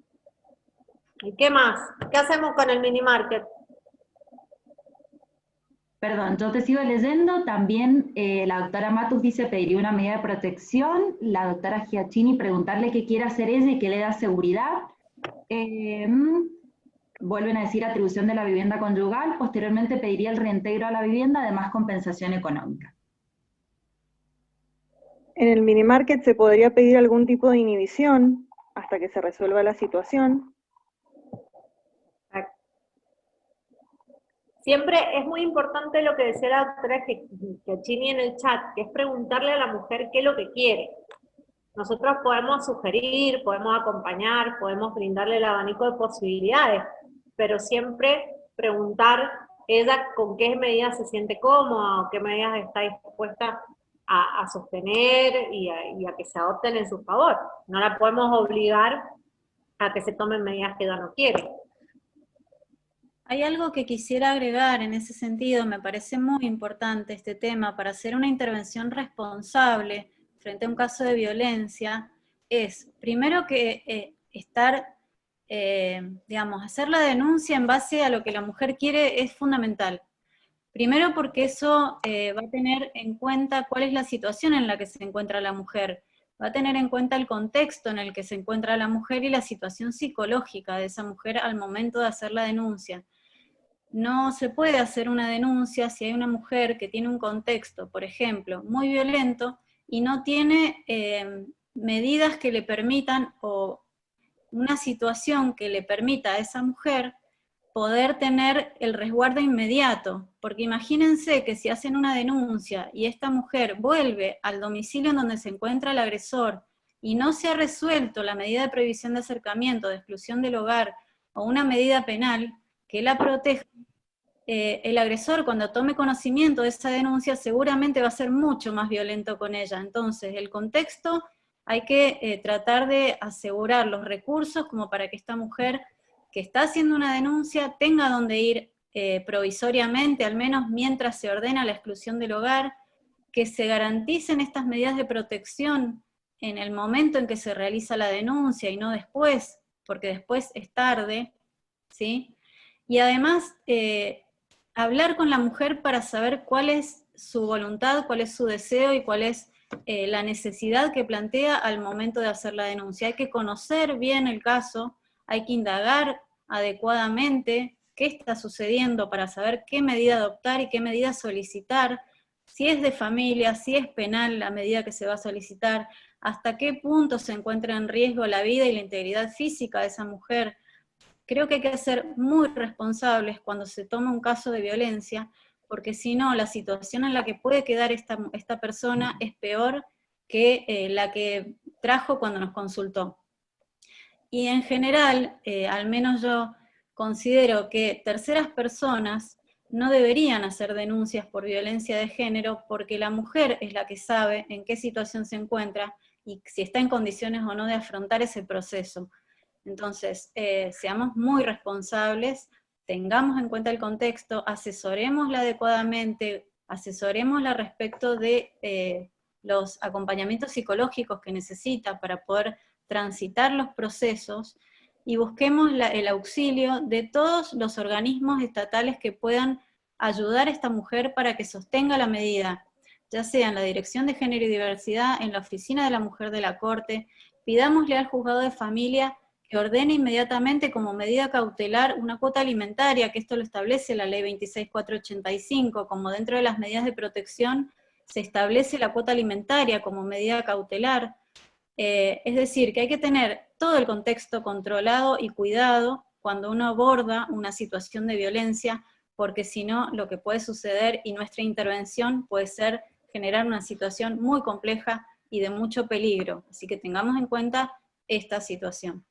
¿Y qué más? ¿Qué hacemos con el mini market? Perdón, yo te sigo leyendo. También la doctora Matus dice pediría una medida de protección. La doctora Giacchini preguntarle qué quiere hacer ella y qué le da seguridad. Vuelven a decir atribución de la vivienda conyugal. Posteriormente pediría el reintegro a la vivienda, además compensación económica. En el mini market se podría pedir algún tipo de inhibición hasta que se resuelva la situación. Siempre es muy importante lo que decía la doctora Giacchini en el chat, que es preguntarle a la mujer qué es lo que quiere. Nosotros podemos sugerir, podemos acompañar, podemos brindarle el abanico de posibilidades, pero siempre preguntar ella con qué medidas se siente cómoda o qué medidas está dispuesta a sostener y a que se adopten en su favor. No la podemos obligar a que se tomen medidas que ella no quiere. Hay algo que quisiera agregar en ese sentido, me parece muy importante este tema, para hacer una intervención responsable frente a un caso de violencia, es primero que digamos, hacer la denuncia en base a lo que la mujer quiere es fundamental. Primero porque eso va a tener en cuenta cuál es la situación en la que se encuentra la mujer, va a tener en cuenta el contexto en el que se encuentra la mujer y la situación psicológica de esa mujer al momento de hacer la denuncia. No se puede hacer una denuncia si hay una mujer que tiene un contexto, por ejemplo, muy violento, y no tiene medidas que le permitan, o una situación que le permita a esa mujer poder tener el resguardo inmediato, porque imagínense que si hacen una denuncia y esta mujer vuelve al domicilio en donde se encuentra el agresor y no se ha resuelto la medida de prohibición de acercamiento, de exclusión del hogar o una medida penal que la proteja, el agresor cuando tome conocimiento de esa denuncia seguramente va a ser mucho más violento con ella. Entonces el contexto hay que tratar de asegurar los recursos como para que esta mujer que está haciendo una denuncia tenga donde ir provisoriamente, al menos mientras se ordena la exclusión del hogar, que se garanticen estas medidas de protección en el momento en que se realiza la denuncia y no después, porque después es tarde, ¿sí? Y además, hablar con la mujer para saber cuál es su voluntad, cuál es su deseo y cuál es la necesidad que plantea al momento de hacer la denuncia. Hay que conocer bien el caso, hay que indagar adecuadamente qué está sucediendo para saber qué medida adoptar y qué medida solicitar, si es de familia, si es penal la medida que se va a solicitar, hasta qué punto se encuentra en riesgo la vida y la integridad física de esa mujer. Creo que hay que ser muy responsables cuando se toma un caso de violencia, porque si no, la situación en la que puede quedar esta persona es peor que la que trajo cuando nos consultó. Y en general, al menos yo considero que terceras personas no deberían hacer denuncias por violencia de género, porque la mujer es la que sabe en qué situación se encuentra y si está en condiciones o no de afrontar ese proceso. Entonces, seamos muy responsables, tengamos en cuenta el contexto, asesorémosla adecuadamente, asesorémosla respecto de los acompañamientos psicológicos que necesita para poder transitar los procesos, y busquemos el auxilio de todos los organismos estatales que puedan ayudar a esta mujer para que sostenga la medida, ya sea en la Dirección de Género y Diversidad, en la Oficina de la Mujer de la Corte. Pidámosle al juzgado de familia que ordene inmediatamente como medida cautelar una cuota alimentaria, que esto lo establece la ley 26.485, como dentro de las medidas de protección se establece la cuota alimentaria como medida cautelar. Es decir, que hay que tener todo el contexto controlado y cuidado cuando uno aborda una situación de violencia, porque si no, lo que puede suceder y nuestra intervención puede ser generar una situación muy compleja y de mucho peligro. Así que tengamos en cuenta esta situación.